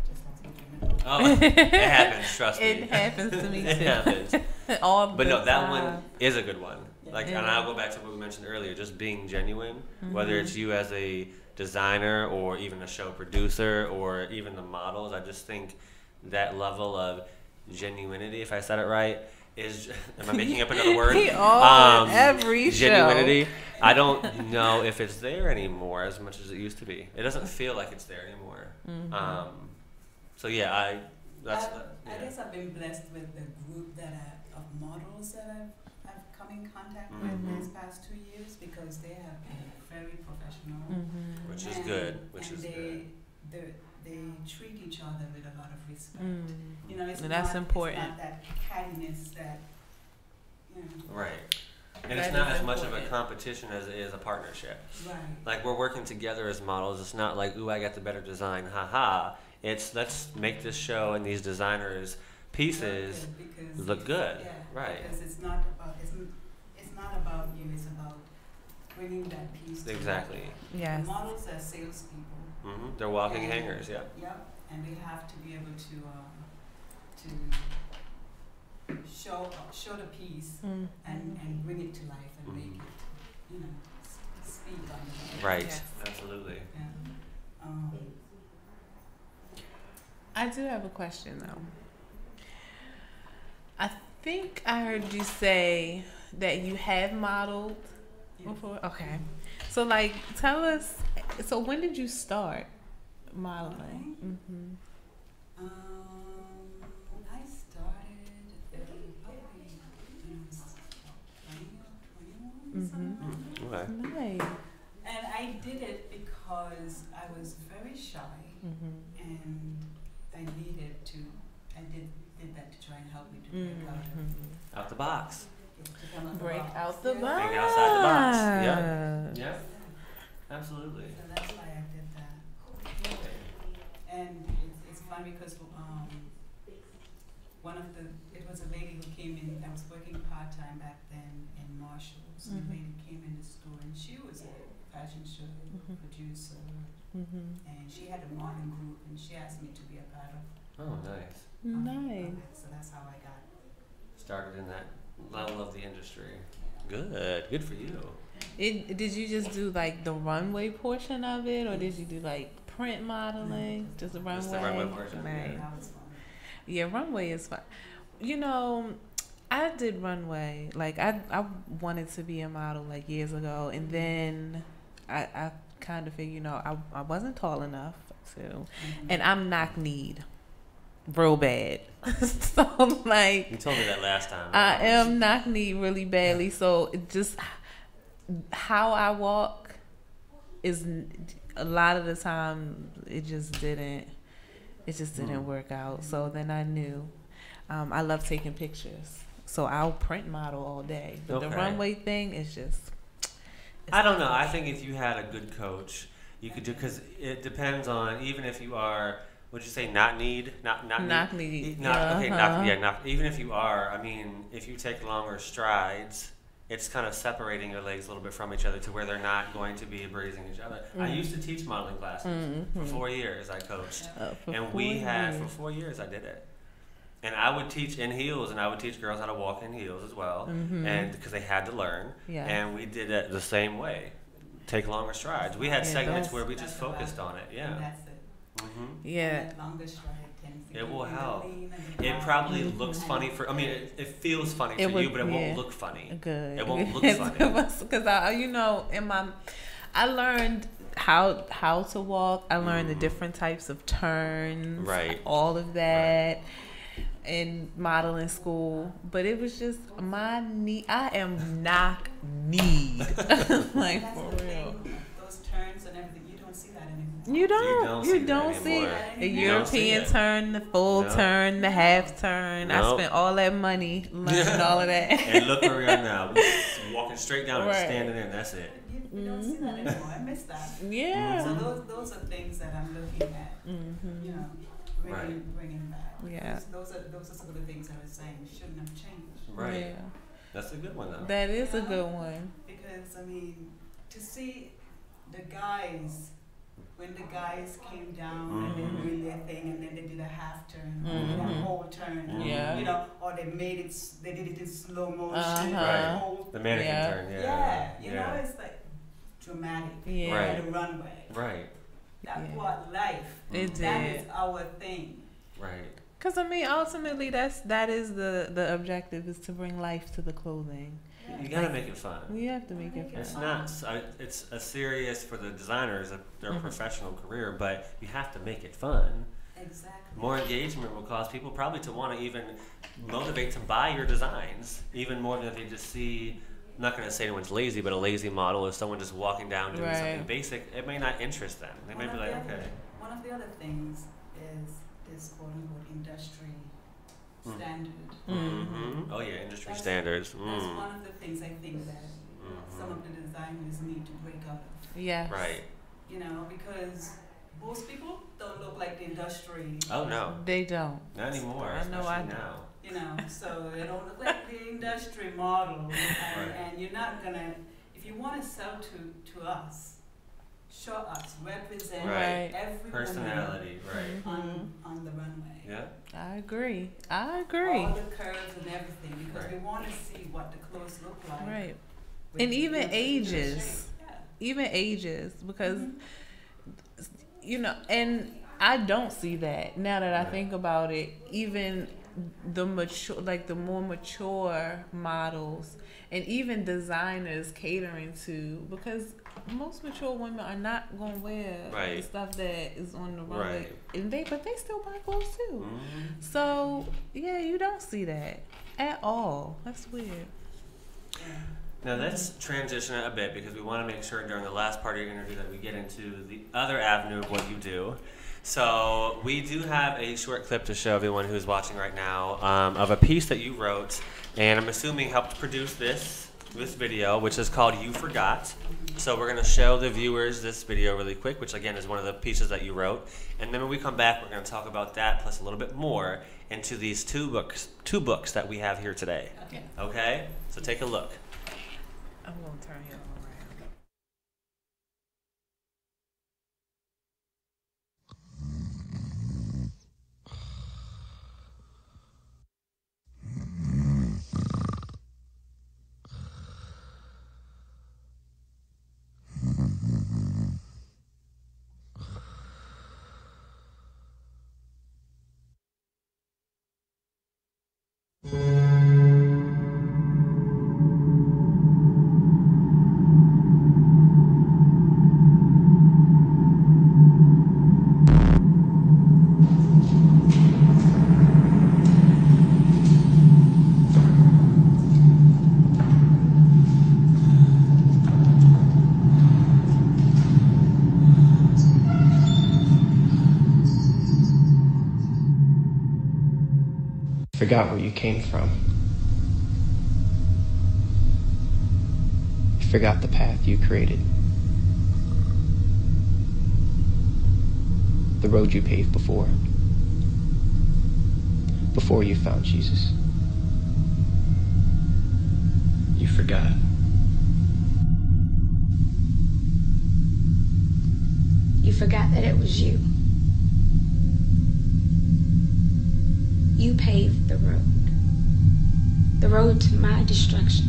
just lost my train of thought. Oh, it happens. Trust me. It happens to me It too. happens. All But the no, that time. one is a good one. Like, Yeah. and I'll go back to what we mentioned earlier, just being genuine, whether it's you as a designer or even a show producer or even the models. I just think that level of genuinity, if I said it right, is, am I making up another word? Every Genuinity. I don't know if it's there anymore as much as it used to be. It doesn't feel like it's there anymore. So yeah, I guess I've been blessed with the group of models that I've come in contact with these past 2 years, because they have been very professional. which is good. Which and is good. they treat each other with a lot of respect. You know, it's And that's not, important. It's not that cattiness that, you know. Right. And That it's not is as much of a important. competition as it is a partnership. Right. Like we're working together as models. It's not like, ooh, I got the better design, haha. It's let's make this show and these designers' pieces Because look good. Yeah, Right. Because it's not about you. It's about bringing that piece. Exactly. To life. Yes. The models are salespeople. They're walking And- hangers, yeah. Yep. And they have to be able to show the piece and bring it to life and make it, speak on it. Right. Yes. Absolutely. Yeah. I do have a question though. I think I heard you say that you have modeled before. Okay. So like, tell us. So when did you start modeling? I started probably 20 or 21, something like that. Okay. Nice. And I did it because I was very shy and I needed to, I did that to try and help me to break Out the box. to come out the Break box. out the Yeah. box. Think outside the box. Yeah. Yeah. Absolutely. So that's why I did that. And it's fun because it was a lady who came in. I was working part-time back then in Marshalls. And the lady came in the store and she was a fashion show producer. And she had a modeling group and she asked me to be a part of Oh, nice. Nice. it. So that's how I got Started in that level of the industry. Good. Good for you. Did you just do like the runway portion of it, or did you do like print modeling? Just the runway. Just the runway portion, Nice. it. That was fun. Yeah, runway is fun. You know, I did runway. Like I wanted to be a model like years ago, and then I kind of figured, I wasn't tall enough to, and I'm knock-kneed, real bad. So like, You told me that last time. I am knock-kneed really badly. So it just how I walk is a lot of the time it just didn't work out. So then I knew I love taking pictures, so I'll print model all day. But the Okay. runway thing is just I don't know. I think if you had a good coach, you could do, because it depends on, even if you are, would you say not need? Not knock-kneed. Even if you are, I mean, if you take longer strides, it's kind of separating your legs a little bit from each other to where they're not going to be embracing each other. I used to teach modeling classes. For 4 years I coached. For 4 years I did it. And I would teach in heels, and I would teach girls how to walk in heels as well, and because they had to learn. Yeah. And we did it the same way. Take longer strides. We had Yeah, segments that's- where we just focused on it. And Yeah. that's it. Yeah. And that longer stride tends to It will keep you help. lean and the It line. probably looks funny for. I mean, it feels funny for you, but it won't look funny. Good. It won't look funny. Because I learned how to walk. I learned the different types of turns. Right. All of that. In modeling school, but it was just my knee. I am knock-kneed, like That's for the real. thing, those turns and everything, you don't see that anymore. You don't don't see that see anymore. the You don't see European it. turn, the full No. turn, the half turn. I Nope. spent all that money learning all of that. And look where we are now. We're just walking straight down and Right. standing in. That's it. You don't see that anymore. I miss that. Yeah. So those are things that I'm looking at, bringing back. Yeah. Those are some of the things I was saying shouldn't have changed. Right. Yeah. That's a good one though. That is a good one. Because I mean, to see the guys, when the guys came down and they did their thing and then they did a half turn, or did a whole turn, Yeah. or they did it in slow motion, Uh-huh. whole, The mannequin Yeah. turn. Yeah. yeah, it's like dramatic. Yeah. Right. The runway. Right. That Yeah. brought life. It That did. is our thing. Right. Because I mean, ultimately, that is the objective, is to bring life to the clothing. You gotta make it fun. We have to make it It's fun. not. It's a serious for the designers, their professional career, but you have to make it fun. Exactly. More engagement will cause people probably to want to even motivate to buy your designs, even more than if they just see. I'm not going to say anyone's lazy, but a lazy model is someone just walking down doing something Right. basic. It may not interest them. They may be like, okay. One of the other things is this quote unquote industry standard. Oh yeah, industry standards. That's one of the things I think that some of the designers need to break out of. Yeah. Right. You know, because most people don't look like the industry. Oh no. They don't. Not anymore. I know I don't. Now. You know, so they don't look like the industry model, and you're not gonna. If you want to sell to us, show us, represent every personality, woman on the runway. Yeah. I agree. All the curves and everything, because we want to see what the clothes look like. Right. And even ages. Even ages, because you know, and I don't see that now that I think about it. Even the mature, like the more mature models, and even designers catering to, because most mature women are not gonna wear the stuff that is on the runway, and but they still buy clothes too. So yeah, you don't see that at all. That's weird. Now let's transition it a bit, because we want to make sure during the last part of your interview that we get into the other avenue of what you do. So we do have a short clip to show everyone who's watching right now of a piece that you wrote, and I'm assuming helped produce this video, which is called You Forgot. So we're going to show the viewers this video really quick, which again is one of the pieces that you wrote. And then when we come back, we're going to talk about that plus a little bit more into these two books that we have here today. Okay? So take a look. I'm going to turn him around. Forgot where you came from. You forgot the path you created. The road you paved before you found Jesus. You forgot. You forgot that it was you. You paved the road to my destruction.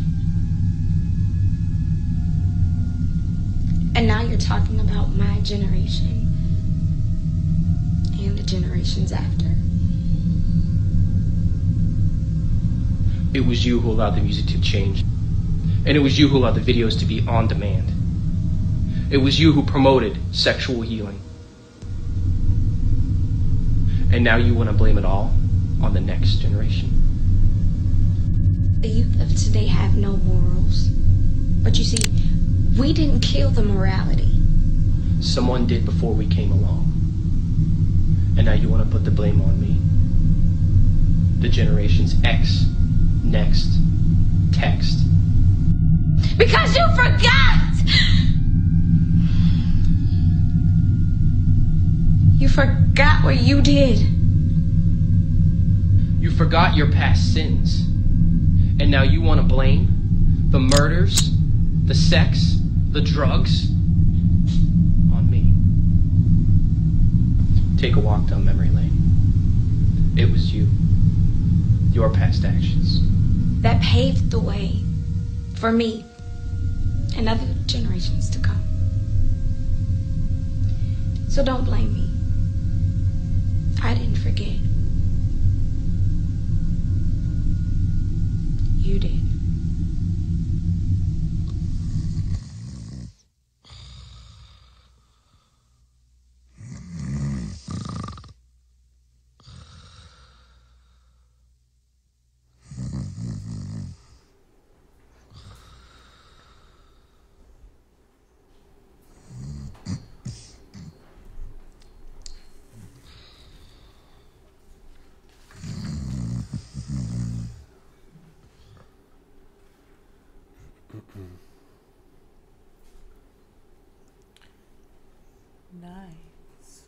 And now you're talking about my generation and the generations after. It was you who allowed the music to change. And it was you who allowed the videos to be on demand. It was you who promoted sexual healing. And now you want to blame it all on the next generation. The youth of today have no morals. But you see, we didn't kill the morality. Someone did before we came along. And now you want to put the blame on me. The generations X, next, text. Because you forgot! You forgot what you did. You forgot your past sins. And now you want to blame the murders, the sex, the drugs on me. Take a walk down memory lane. It was you. Your past actions. That paved the way for me and other generations to come. So don't blame me. I didn't forget. You did. Nice.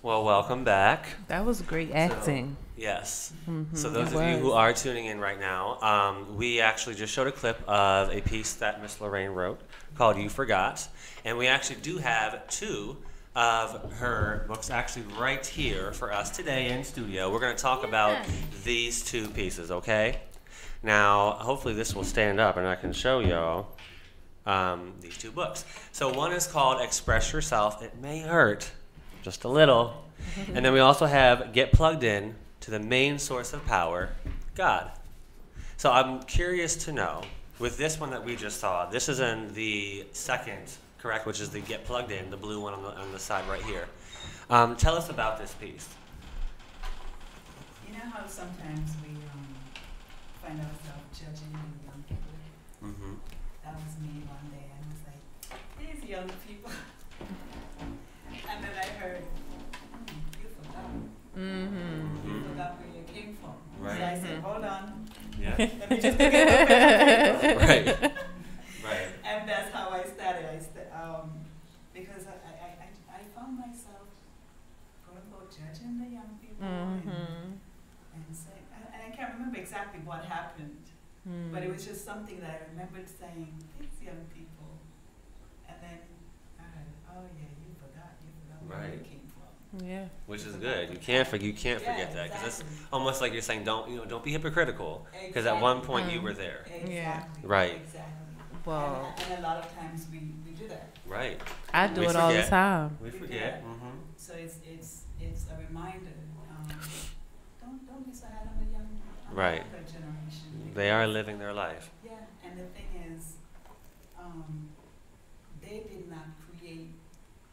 Well, welcome back. That was great acting. Yes. Mm-hmm. So those of you who are tuning in right now, we actually just showed a clip of a piece that Miss Lorraine wrote called You Forgot. And we actually do have 2 of her books actually right here for us today in studio. We're going to talk about these 2 pieces, okay? Now, hopefully this will stand up and I can show y'all these 2 books. So one is called Express Yourself. It may hurt just a little. And then we also have Get Plugged In to the Main Source of Power, God. So I'm curious to know, with this one that we just saw, this is in the second, correct, which is the Get Plugged In, the blue one on the side right here. Tell us about this piece. You know how sometimes we find ourselves judging the young people? Mm-hmm. That was me one day, and I was like, these young people. And then I heard, you forgot. Mm-hmm. You forgot where you came from. Right. So I said, hold on. Yeah. Let me just get Right. Right. And that's how I started. Because I found myself, quote unquote, judging the young people and saying, and I can't remember exactly what happened, but it was just something that I remembered saying, these young people. And then I heard, oh yeah, you forgot where you came from. Yeah. Which is good. You can't forget that, because it's almost like you're saying don't be hypocritical, because at one point you were there. Exactly. Yeah. Right. Exactly. Well, And a lot of times we do that. Right. I do We it all the forget. time. We forget. Mm-hmm. So it's a reminder. Don't be so hard on the Right. younger generation. They are living their life. Yeah, and the thing is, they did not create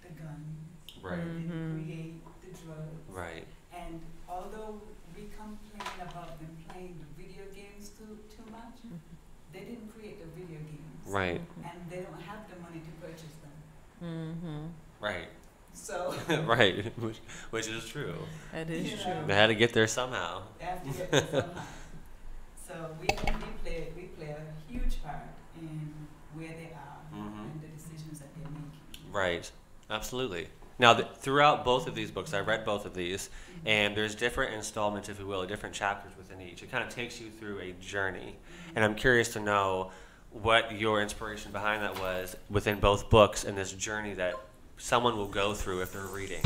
the guns. Right. They didn't create the drugs. Right. And although we complain about them playing the video games too much, they didn't create the video games. Right. And they don't have the money to purchase them. Mm-hmm. Right. So Right. Which is true. That is You true. know. They had to get there somehow. they have to get there somehow. So we play a huge part in where they are and the decisions that they're making. Right. Absolutely. Now, throughout both of these books, I read both of these, and there's different installments, if you will, or different chapters within each. It kind of takes you through a journey. And I'm curious to know what your inspiration behind that was within both books and this journey that someone will go through if they're reading.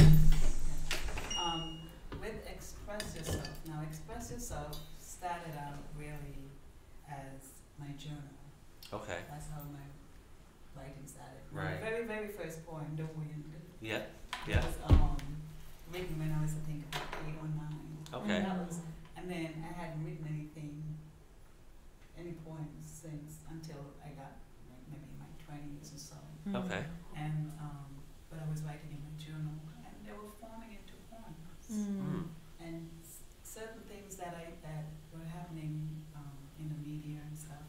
With Express Yourself. Now, Express Yourself started out really as my journal. Okay. That's how my writing started. Right. My very, very first poem, The Wind, Yeah. Yeah. was written when I was, I think, about 8 or 9. Okay. And then I hadn't written any poems since until I got like maybe in my 20s or so. Okay. And but I was writing in my journal, and they were forming into poems. And certain things that were happening in the media and stuff,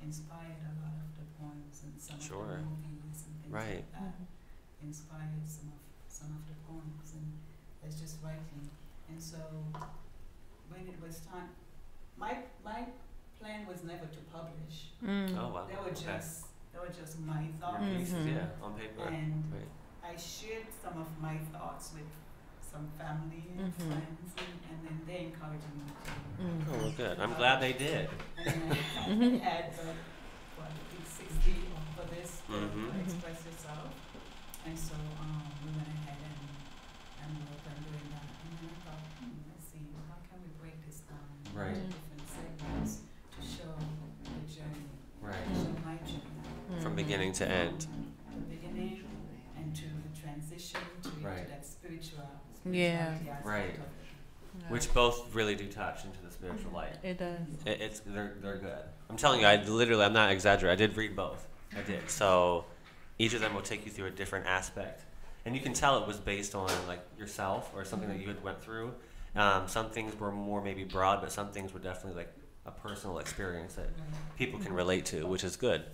inspired a lot of the poems and some of the movies and things like that. Inspired some of the poems, and it's just writing. And so when it was time, my plan was never to publish. Oh wow. They were just my thoughts. Pieces, yeah, on paper. And Right. I shared some of my thoughts with some family and friends, and then they encouraged me to. Oh, well, good. I'm glad they did. And then I had I think 60 for this for Express Yourself, and so we went ahead and worked on doing that. And then I thought, let's see, how can we break this down Right. into different segments to show the journey, Right. to show my journey. From beginning to end. The beginning and to the transition to Right. that spirituality aspect Right. of it. Which both really do touch into the spiritual light. It does. They're good. I'm telling you, I'm not exaggerating. I did read both. I did. So each of them will take you through a different aspect, and you can tell it was based on like yourself or something that you had went through. Some things were more maybe broad, but some things were definitely like a personal experience that people can relate to, which is good.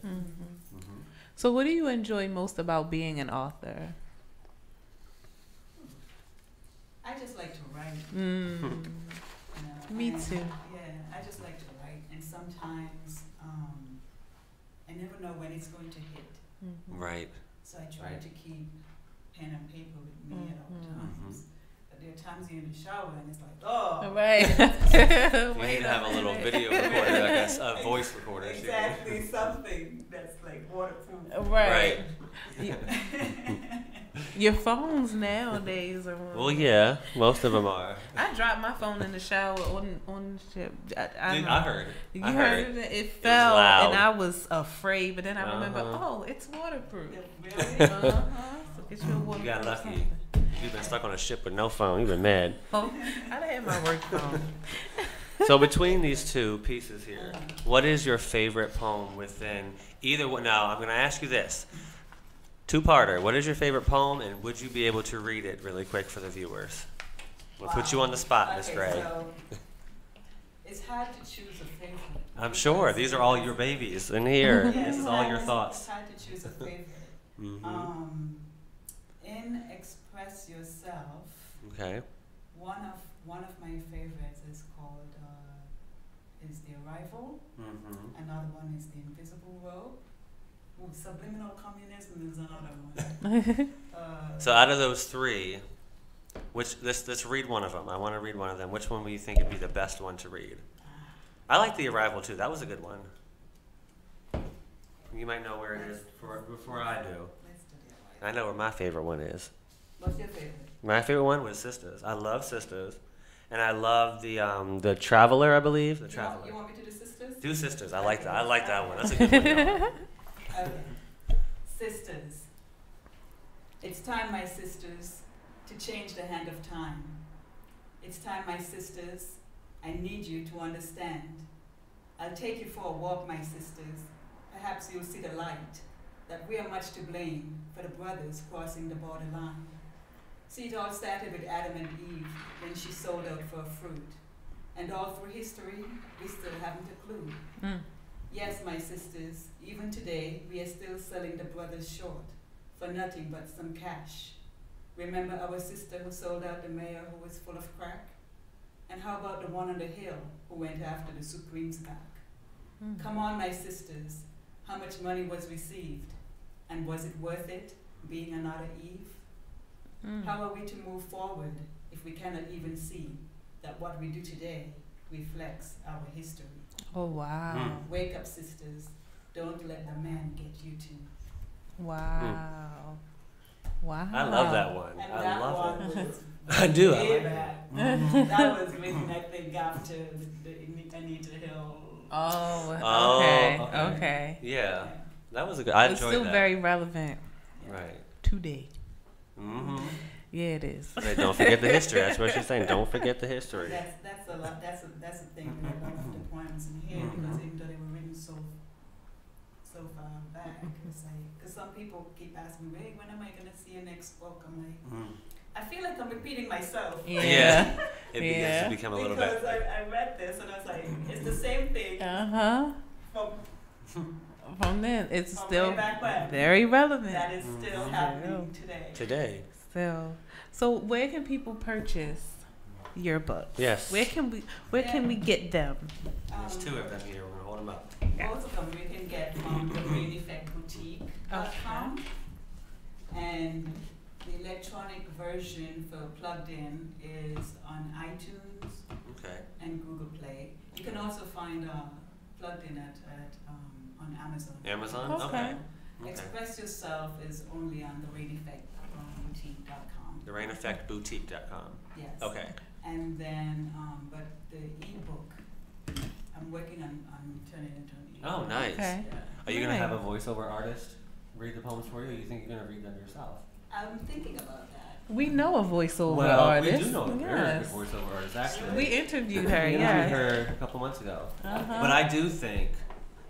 So, what do you enjoy most about being an author? I just like to write. Me too. Yeah, I just like to write, and sometimes I never know when it's going to hit. Right. So I try to keep pen and paper with me at all times. But there are times you're in the shower and it's like, oh. Right. You need to have a little video recorder, like a voice recorder. Exactly, something that's like waterproof. Right. Your phones nowadays are. Well, yeah, most of them are. I dropped my phone in the shower on the ship. I heard. You I heard it? It fell, loud. and I was afraid. But then I remember, oh, it's waterproof. Really? So get you a waterproof. You got lucky. something. You've been stuck on a ship with no phone. You've been mad. Oh, I done had my work phone. So between these two pieces here, what is your favorite poem within either one? Now, I'm going to ask you this. Two-parter. What is your favorite poem, and would you be able to read it really quick for the viewers? We'll put you on the spot, Miss Gray. So it's hard to choose a favorite. I'm sure. These are all your babies in here. Yeah, This is all your thoughts. It's hard to choose a favorite. In Express Yourself, Okay. one of my favorites is called is The Arrival. Another one is The Invisible Rope. Ooh, Subliminal Communism is another one. So out of those three, let's read one of them. I want to read one of them. Which one would you think would be the best one to read? I like The Arrival too. That was a good one. You might know where it is before I do. Let's do The Arrival. I know where my favorite one is. What's your favorite? My favorite one was Sisters. I love Sisters, and I love the Traveler. I believe the Traveler. You want me to do Sisters? Do Sisters. I like that. I like that one. That's a good one. Y'all. Okay. Sisters. It's time, my sisters, to change the hand of time. It's time, my sisters, I need you to understand. I'll take you for a walk, my sisters. Perhaps you'll see the light, that we are much to blame for the brothers crossing the borderline. See, it all started with Adam and Eve when she sold out for a fruit. And all through history, we still haven't a clue. Yes, my sisters, even today, we are still selling the brothers short for nothing but some cash. Remember our sister who sold out the mayor who was full of crack? And how about the one on the hill who went after the Supreme's back? Come on, my sisters, how much money was received? And was it worth it, being another Eve? How are we to move forward if we cannot even see that what we do today reflects our history? Oh, wow. Wake up, sisters. Don't let the man get you too. Wow. Wow. I love that one. And I that love one it. was I do. I way like back. That was written, I think, after the Anita Hill. Oh, okay. okay. Okay. Yeah, that was a good. I It's enjoyed still that. very relevant Right. today. Mm-hmm. Yeah, it is. Don't forget the history. That's what she's saying. Don't forget the history. That's a lot. That's a thing with a lot of the poems in here because even though they were written so far back, it's like because some people keep asking me, "Hey, when am I gonna see your next book?" I'm like, I feel like I'm repeating myself. Yeah. It begins Yeah. to become a little because bit. I read this and I was like, it's the same thing From then, it's from still way back when. very relevant. That is still happening today. Today. So where can people purchase your books? Yes. Where can we get them? There's two of them here. We're gonna hold them up. Both of them we can get from the braineffectboutique.com. And the electronic version for Plugged In is on iTunes Okay. and Google Play. You can also find Plugged In on Amazon. Amazon. Okay. Okay. Express Yourself is only on the braineffectboutique.com. TheRainEffectBoutique.com. Yes. Okay. And then, but the ebook, I'm working on turning it into an ebook. Oh, nice. Okay. Yeah. Are you gonna have a voiceover artist read the poems for you, or you think you're gonna read them yourself? I'm thinking about that. We know a voiceover Well, artist. we do know a very good Yes. voiceover artist, actually. We interviewed her. We interviewed Yes. her a couple months ago. Uh-huh. But I do think,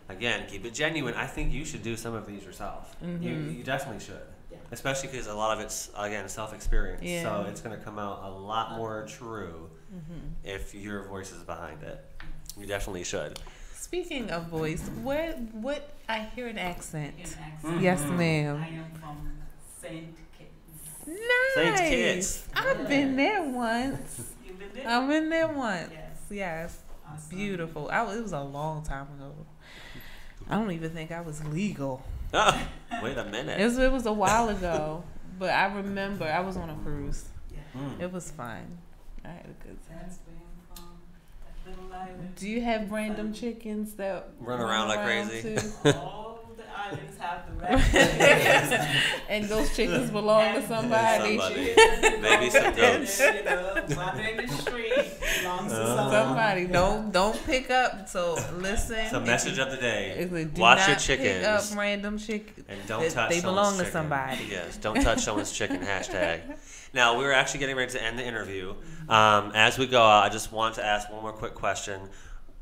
again, keep it genuine. I think you should do some of these yourself. You definitely should. Yeah. Especially because a lot of it's, again, self-experience. Yeah. So it's going to come out a lot more true if your voice is behind it. You definitely should. Speaking of voice, what I hear an accent. In accent. Yes, ma'am. I am from St. Kitts. Nice. Saint Kitts. I've been there once. You've been there? I've been there once. Yes. Yes. Awesome. Beautiful. It was a long time ago. I don't even think I was legal. Oh, wait a minute. It was a while ago. But I remember I was on a cruise. Yeah. It was fun. I had a good time. That's been fun. That little island. Do you have random chickens that Run around like crazy? too? All the islands have the right. And those chickens belong to somebody. Maybe some goats. You know, wandering the street belongs to Somebody. Don't pick up. So listen. So message of the day. Is it, do Watch not your chickens. Pick up random chickens. And don't touch They belong someone's to chicken. somebody. Yes, don't touch someone's chicken, hashtag. Now, we're actually getting ready to end the interview. As we go out, I just want to ask one more quick question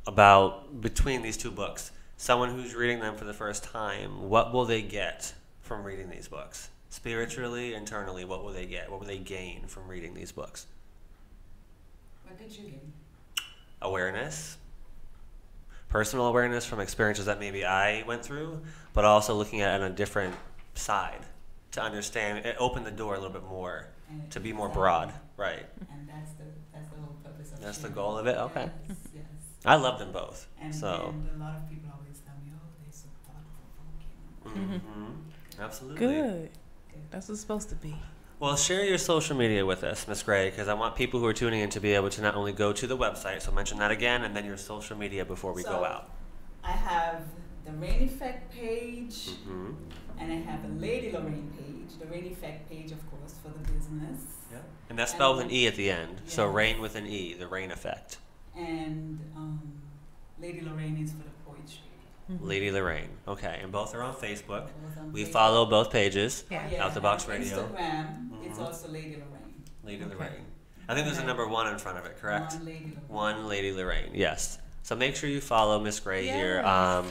about between these two books. Someone who's reading them for the first time, what will they get from reading these books? Spiritually, internally, what will they get? What will they gain from reading these books? What did you gain? Awareness. Personal awareness from experiences that maybe I went through, but also looking at it on a different side to understand. It opened the door a little bit more to be more broad. Right. And that's the whole purpose of That's the sharing. goal of it? Okay. Yes. I love them both. And, So. and a lot of people always tell me, oh, they're so thoughtful. Absolutely. Good. That's what it's supposed to be. Well, share your social media with us, Miss Gray, because I want people who are tuning in to be able to not only go to the website, so mention that again, and then your social media before we go So, out. I have the Rain Effect page, Mm-hmm. and I have a Lady Lorraine page. The Rain Effect page, of course, for the business. Yeah. And that's spelled with an E at the end. So Yeah. rain with an E, the rain effect. And Lady Lorraine is for the poetry. Lady Lorraine. Okay, and both are on Facebook. Both on We Facebook. follow both pages. Yeah. Out the Box and Radio. Instagram, it's Mhm. also Lady Lorraine. Lady Okay. Lorraine. I think there's a number 1 in front of it, correct? One Lady Lorraine. One Lady Lorraine, yes. So make sure you follow Miss Gray here. Yes.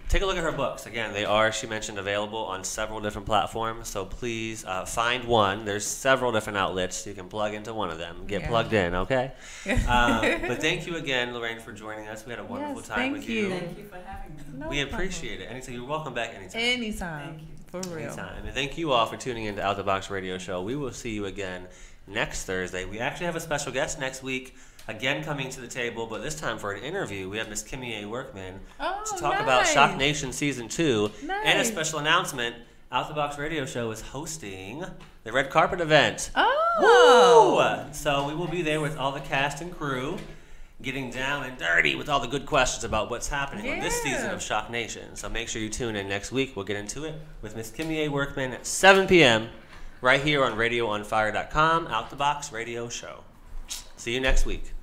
Take a look at her books. Again, they are, she mentioned, available on several different platforms. So please find one. There's several different outlets. You can plug into one of them. Get Yeah. plugged in, okay? But thank you again, Lorraine, for joining us. We had a wonderful Yes, time thank with you. Thank you for having me. No We problem. appreciate it. Anytime, you're welcome back anytime. Anytime. Thank you. For real. Anytime. And thank you all for tuning in to Out the Box Radio Show. We will see you again next Thursday. We actually have a special guest next week, again coming to the table, but this time for an interview. We have Miss Kimmy A. Workman to talk about nice. Shock Nation Season 2. And a Nice. special announcement, Out the Box Radio Show is hosting the Red Carpet event. Oh. Woo! So we will be there with all the cast and crew, getting down and dirty with all the good questions about what's happening on this season Yeah. of Shock Nation. So make sure you tune in next week. We'll get into it with Miss Kimmy A. Workman at 7 p.m. right here on RadioOnFire.com, Out the Box Radio Show. See you next week.